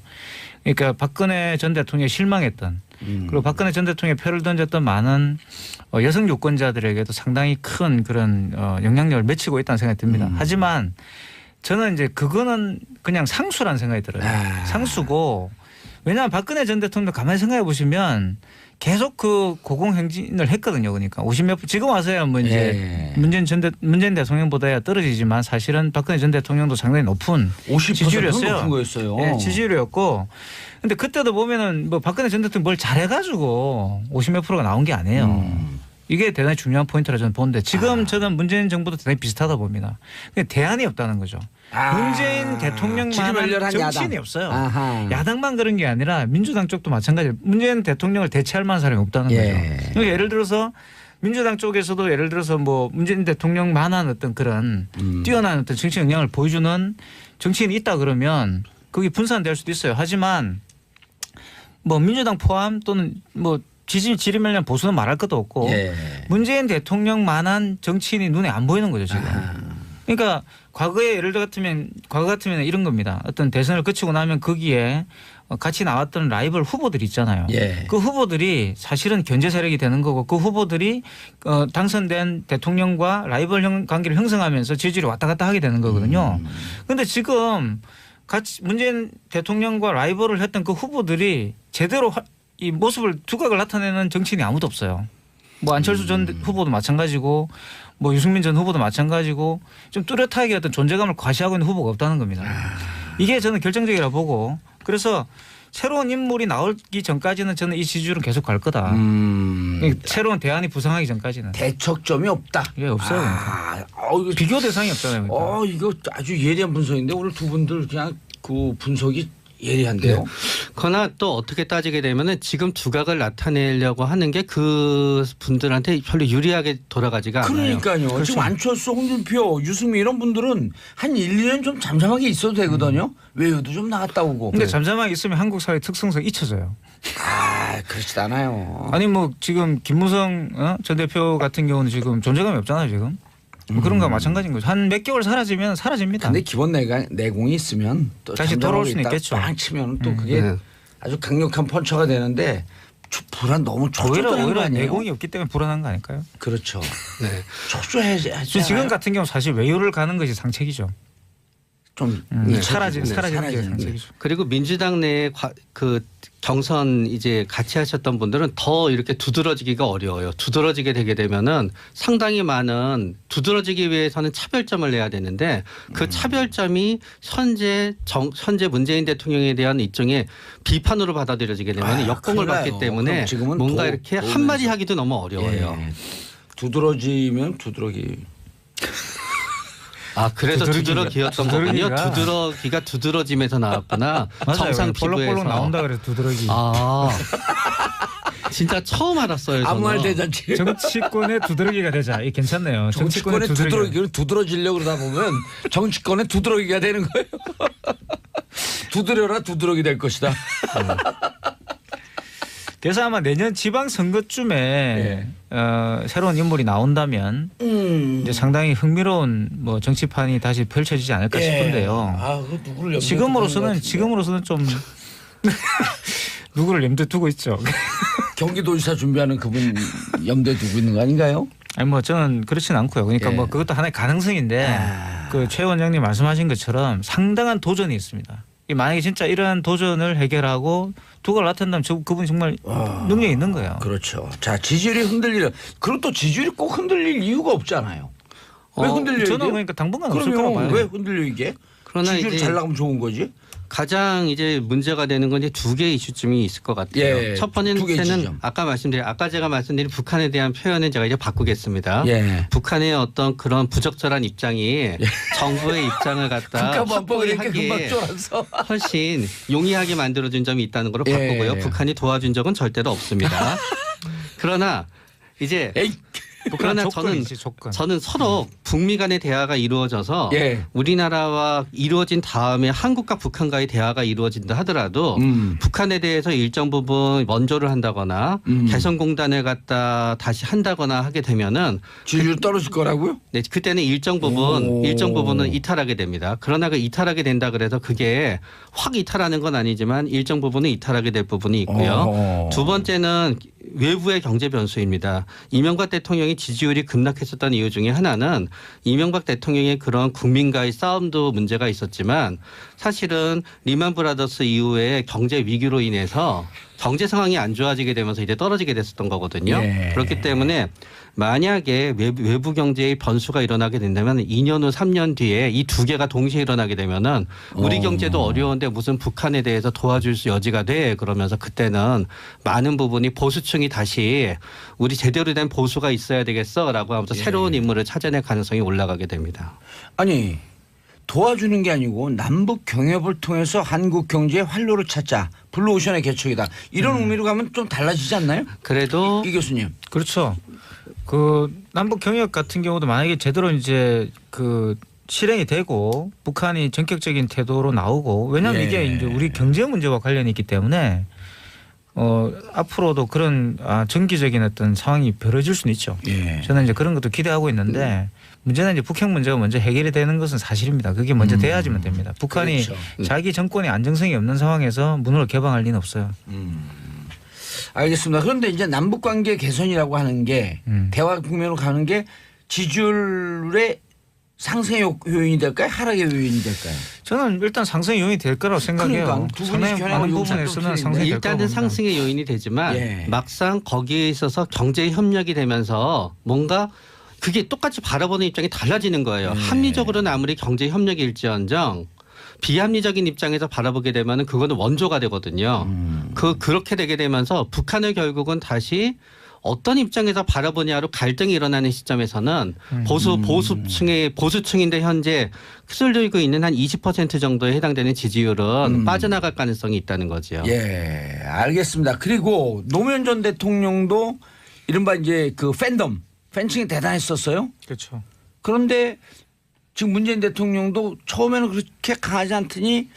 그러니까 박근혜 전 대통령에 실망했던 그리고 박근혜 전 대통령에 표를 던졌던 많은 여성 유권자들에게도 상당히 큰 그런 영향력을 미치고 있다는 생각이 듭니다. 하지만 저는 이제 그거는 그냥 상수라는 생각이 들어요. 상수고 왜냐하면 박근혜 전 대통령도 가만히 생각해 보시면 계속 그 고공행진을 했거든요. 그러니까 50몇 지금 와서야 뭐 이제 문재인 대통령보다야 떨어지지만 사실은 박근혜 전 대통령도 상당히 높은 50% 지지율이었어요. 높은 거였어요. 네, 지지율이었고. 근데 그때도 보면은 뭐 박근혜 전 대통령 뭘 잘해가지고 50몇 프로가 나온 게 아니에요. 이게 대단히 중요한 포인트라 저는 보는데 지금 저는 문재인 정부도 대단히 비슷하다 봅니다. 대안이 없다는 거죠. 문재인 대통령만한 지리멸렬한 정치인이 야당. 없어요. 아하. 야당만 그런 게 아니라 민주당 쪽도 마찬가지예요. 문재인 대통령을 대체할 만한 사람이 없다는 거죠. 그러니까 예를 들어서 민주당 쪽에서도 예를 들어서 뭐 문재인 대통령만한 어떤 그런 뛰어난 어떤 정치 역량을 보여주는 정치인이 있다 그러면 그게 분산될 수도 있어요. 하지만 뭐 민주당 포함 또는 뭐 지리멸렬 보수는 말할 것도 없고 문재인 대통령만한 정치인이 눈에 안 보이는 거죠 지금. 그러니까 과거에 예를 들어 과거 같으면 이런 겁니다. 어떤 대선을 거치고 나면 거기에 같이 나왔던 라이벌 후보들이 있잖아요. 그 후보들이 사실은 견제 세력이 되는 거고 그 후보들이 당선된 대통령과 라이벌 관계를 형성하면서 지지율이 왔다 갔다 하게 되는 거거든요. 그런데 지금 같이 문재인 대통령과 라이벌을 했던 그 후보들이 제대로 이 모습을 두각을 나타내는 정치인이 아무도 없어요. 뭐 안철수 전 후보도 마찬가지고 뭐 유승민 전 후보도 마찬가지고 좀 뚜렷하게 어떤 존재감을 과시하고 있는 후보가 없다는 겁니다. 이게 저는 결정적이라 보고 그래서 새로운 인물이 나오기 전까지는 저는 이 지지율은 계속 갈 거다. 새로운 대안이 부상하기 전까지는. 대척점이 없다. 예, 없어요. 그러니까. 비교 대상이 없잖아요. 그러니까. 이거 아주 예리한 분석인데 오늘 두 분들 그냥 그 분석이 예리한데요. 그러나 또 어떻게 따지게 되면은 지금 두각을 나타내려고 하는 게 그 분들한테 별로 유리하게 돌아가지가 않아요. 그러니까요. 그렇죠. 지금 안철수, 홍준표, 유승민 이런 분들은 한 1, 2년 좀 잠잠하게 있어도 되거든요. 외유도 좀 나갔다 오고. 근데 잠잠하게 있으면 한국 사회 특성상 잊혀져요. 그렇지 않아요. 아니 뭐 지금 김무성 전 대표 같은 경우는 지금 존재감이 없잖아요 지금. 뭐 그런 거와 마찬가지인 거죠. 한 몇 개월 사라지면 사라집니다. 근데 기본 내공이 있으면 또 다시 잠잠하고 돌아올 수는 있다가 있겠죠. 빵 치면 또 그게 아주 강력한 펀처가 되는데 불안 너무 오히려 초조한 거 아니에요? 내공이 없기 때문에 불안한 거 아닐까요? 그렇죠. 네. 초조해야지. 지금 같은 경우 사실 외유를 가는 것이 상책이죠. 좀 사라지는 게 상책이죠. 그리고 민주당 내에 그 경선 이제 같이 하셨던 분들은 더 이렇게 두드러지기가 어려워요. 두드러지게 되게 되면은 상당히 많은 두드러지기 위해서는 차별점을 내야 되는데 그 차별점이 현재 문재인 대통령에 대한 일종의 비판으로 받아들여지게 되면 역공을 받기 때문에 뭔가 이렇게 한마디 하기도 너무 어려워요. 두드러지면 두드러기. 그래서 두드러기였던 거군요. 두드러기가 두드러짐에서 나왔구나. 정상 피부에서. 볼록볼록 나온다 그래서 두드러기. 진짜 처음 알았어요. 아무 말 대잔치. 정치권의 두드러기가 되자. 이 괜찮네요. 정치권의 두드러기를 두드러지려고 그러다 보면 정치권의 두드러기가 되는 거예요. 두드려라 두드러기 될 것이다. 그래서 아마 내년 지방선거쯤에 새로운 인물이 나온다면 이제 상당히 흥미로운 뭐 정치판이 다시 펼쳐지지 않을까 싶은데요. 누구를 지금으로서는 좀 누구를 염두에 두고 있죠. 경기도지사 준비하는 그분 염두에 두고 있는 거 아닌가요? 아니 뭐 저는 그렇지는 않고요. 그러니까 뭐 그것도 하나의 가능성인데 그 최 원장님 말씀하신 것처럼 상당한 도전이 있습니다. 만약에 진짜 이러한 도전을 해결하고 두각을 나타낸다면 그분이 정말 능력이 있는 거예요. 그렇죠. 자, 지지율이 흔들리는. 그리고 또 지지율이 꼭 흔들릴 이유가 없잖아요. 왜 흔들려? 저는 그러니까 당분간 없을 거라고 그러면 봐요. 왜 흔들려 이게? 그러나 지지율 이제 잘 나가면 좋은 거지. 가장 이제 문제가 되는 건 이제 두 개의 이슈쯤이 있을 것 같아요. 예, 첫 두 개의 번째는 지점. 아까 제가 말씀드린 북한에 대한 표현은 제가 이제 바꾸겠습니다. 예. 북한의 어떤 그런 부적절한 입장이 정부의 입장을 갖다 국가보안법 이렇게 확고히 금방 하기에 쫄아서. 훨씬 용이하게 만들어준 점이 있다는 걸로 예. 바꾸고요. 북한이 도와준 적은 절대로 없습니다. 그러나 이제 에이. 그러나 조건이지, 조건. 저는 서로 북미 간의 대화가 이루어져서 예. 우리나라와 이루어진 다음에 한국과 북한과의 대화가 이루어진다 하더라도 북한에 대해서 일정 부분 원조를 한다거나 개성공단을 갖다 다시 한다거나 하게 되면은 지지율 떨어질 거라고요? 네, 그때는 일정 부분은 이탈하게 됩니다. 그러나 그 이탈하게 된다 그래서 그게 확 이탈하는 건 아니지만 일정 부분은 이탈하게 될 부분이 있고요. 두 번째는 외부의 경제 변수입니다. 이명박 대통령이 지지율이 급락했었던 이유 중에 하나는 이명박 대통령의 그런 국민과의 싸움도 문제가 있었지만 사실은 리만 브라더스 이후에 경제 위기로 인해서 경제 상황이 안 좋아지게 되면서 이제 떨어지게 됐었던 거거든요. 예. 그렇기 때문에 만약에 외부 경제의 변수가 일어나게 된다면 2년 후 3년 뒤에 이 두 개가 동시에 일어나게 되면은 우리 경제도 어려운데 무슨 북한에 대해서 도와줄 수 여지가 돼 그러면서 그때는 많은 부분이 보수층이 다시 우리 제대로 된 보수가 있어야 되겠어라고 하면서 새로운 인물을 찾아낼 가능성이 올라가게 됩니다. 아니 도와주는 게 아니고 남북 경협을 통해서 한국 경제의 활로를 찾자. 블루오션의 개척이다. 이런 의미로 가면 좀 달라지지 않나요? 그래도 이 교수님. 그렇죠. 그 남북 경협 같은 경우도 만약에 제대로 이제 그 실행이 되고 북한이 전격적인 태도로 나오고 왜냐하면 예. 이게 이제 우리 경제 문제와 관련이 있기 때문에 앞으로도 그런 정기적인 어떤 상황이 벌어질 수는 있죠. 예. 저는 이제 그런 것도 기대하고 있는데 문제는 이제 북핵 문제가 먼저 해결이 되는 것은 사실입니다. 그게 먼저 돼야지만 됩니다. 북한이 그렇죠. 자기 정권의 안정성이 없는 상황에서 문을 개방할 리는 없어요. 알겠습니다. 그런데 이제 남북 관계 개선이라고 하는 게 대화 국면으로 가는 게 지지율의 상승의 요인이 될까요? 하락의 요인이 될까요? 저는 일단 상승의 요인이 될 거라고 생각해요. 그러니까 두 분이 상당히 견해가 많은 좀 부분에서는 틀린데. 상승이 될 거라고 일단은 봅니다. 상승의 요인이 되지만 예. 막상 거기에 있어서 경제 협력이 되면서 뭔가 그게 똑같이 바라보는 입장이 달라지는 거예요. 합리적으로는 아무리 경제 협력일지언정 비합리적인 입장에서 바라보게 되면 그거는 원조가 되거든요. 그렇게 되게 되면서 북한을 결국은 다시 어떤 입장에서 바라보냐로 갈등이 일어나는 시점에서는 보수층인데 현재 휩쓸리고 있는 한 20% 정도에 해당되는 지지율은 빠져나갈 가능성이 있다는 거죠. 예, 알겠습니다. 그리고 노무현 전 대통령도 이른바 이제 그 팬층이 대단했었어요. 그렇죠. 그런데 지금 문재인 대통령도 처음에는 그렇게 강하지 않더니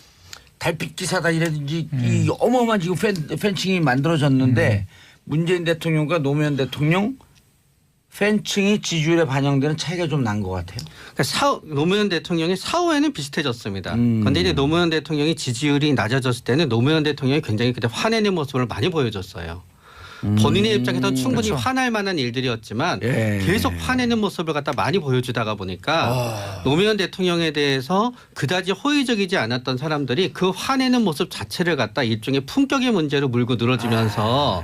달빛 기사단이라든지 이 어마어마한 지금 팬층이 만들어졌는데 문재인 대통령과 노무현 대통령 팬층이 지지율에 반영되는 차이가 좀 난 것 같아요. 그러니까 노무현 대통령이 사후에는 비슷해졌습니다. 그런데 이제 노무현 대통령이 지지율이 낮아졌을 때는 노무현 대통령이 굉장히 그때 화내는 모습을 많이 보여줬어요. 본인의 입장에서 충분히 그렇죠. 화날 만한 일들이었지만 예. 계속 화내는 모습을 갖다 많이 보여주다가 보니까 노무현 대통령에 대해서 그다지 호의적이지 않았던 사람들이 그 화내는 모습 자체를 갖다 일종의 품격의 문제로 물고 늘어지면서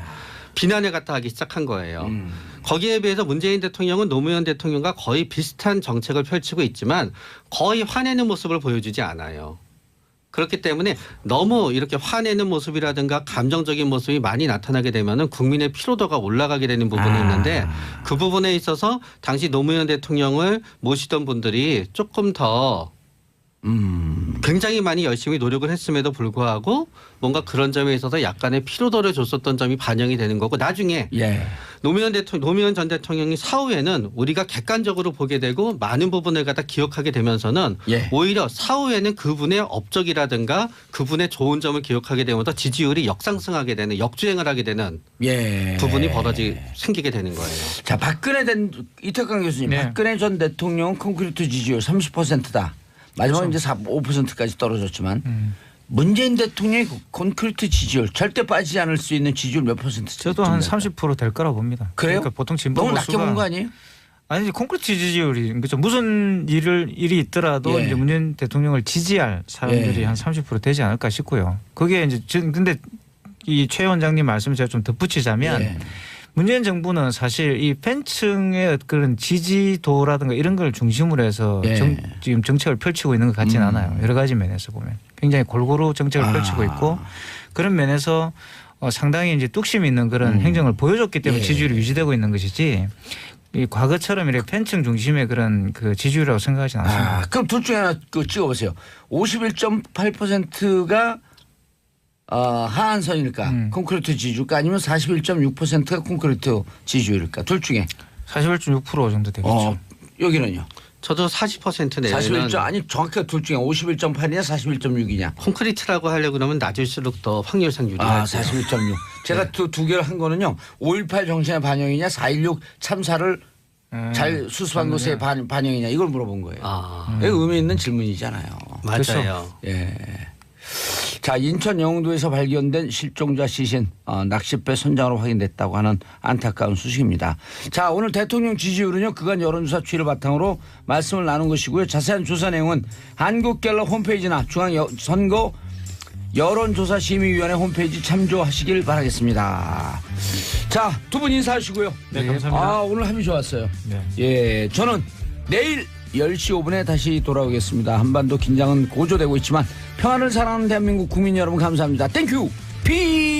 비난을 갖다 하기 시작한 거예요. 거기에 비해서 문재인 대통령은 노무현 대통령과 거의 비슷한 정책을 펼치고 있지만 거의 화내는 모습을 보여주지 않아요. 그렇기 때문에 너무 이렇게 화내는 모습이라든가 감정적인 모습이 많이 나타나게 되면은 국민의 피로도가 올라가게 되는 부분이 있는데 그 부분에 있어서 당시 노무현 대통령을 모시던 분들이 조금 더 굉장히 많이 열심히 노력을 했음에도 불구하고 뭔가 그런 점에 있어서 약간의 피로도를 줬었던 점이 반영이 되는 거고 나중에 노무현 전 대통령이 사후에는 우리가 객관적으로 보게 되고 많은 부분을 갖다 기억하게 되면서는 오히려 사후에는 그분의 업적이라든가 그분의 좋은 점을 기억하게 되면서 지지율이 역상승하게 되는 역주행을 하게 되는 부분이 생기게 되는 거예요. 자, 이태강 교수님, 네. 박근혜 전 대통령 콘크리트 지지율 30%다. 마지막에 이제 5%까지 떨어졌지만 문재인 대통령의 콘크리트 지지율 절대 빠지지 않을 수 있는 지지율 몇 %? 저도 한 30% 될 거라고 봅니다. 그래요? 그러니까 보통 진보 너무 낮게 보수가 본 거 아니에요? 아니 콘크리트 지지율이 그렇죠. 무슨 일이 있더라도 이제 문재인 대통령을 지지할 사람들이 한 30% 되지 않을까 싶고요. 그게 이제 근데 이 최 원장님 말씀을 제가 좀 덧붙이자면 문재인 정부는 사실 이 팬층의 그런 지지도라든가 이런 걸 중심으로 해서 예. 지금 정책을 펼치고 있는 것 같지는 않아요. 여러 가지 면에서 보면 굉장히 골고루 정책을 펼치고 있고 그런 면에서 상당히 이제 뚝심 있는 그런 행정을 보여줬기 때문에 예. 지지율이 유지되고 있는 것이지 이 과거처럼 이렇게 팬층 중심의 그런 그 지지율이라고 생각하지는 않습니다. 그럼 둘 중에 하나 찍어보세요. 51.8%가 하한선일까 콘크리트 지지율까 아니면 41.6%가 콘크리트 지지율일까 둘 중에 41.6% 정도 되겠죠. 여기는요. 저도 40% 내외는 41. 아니 정확하게 둘 중에 51.8이냐 41.6이냐. 콘크리트라고 하려고 그러면 낮을수록 더 확률상 유리하죠. 41.6. 제가 두 개를 한 거는요. 5.18 정신의 반영이냐 4.16 참사를 잘 수습한 것의 반영이냐 이걸 물어본 거예요. 이거 의미 있는 질문이잖아요. 맞아요. 예. 자, 인천 영흥도에서 발견된 실종자 시신 낚싯배 선장으로 확인됐다고 하는 안타까운 소식입니다. 자, 오늘 대통령 지지율은요 그간 여론조사 추이를 바탕으로 말씀을 나눈 것이고요. 자세한 조사 내용은 한국갤럽 홈페이지나 중앙선거 여론조사심의위원회 홈페이지 참조하시길 바라겠습니다. 자, 두 분 인사하시고요. 네, 감사합니다. 오늘 합의 좋았어요. 네. 예, 저는 내일 10시 5분에 다시 돌아오겠습니다. 한반도 긴장은 고조되고 있지만 평화를 사랑하는 대한민국 국민 여러분 감사합니다. 땡큐. 피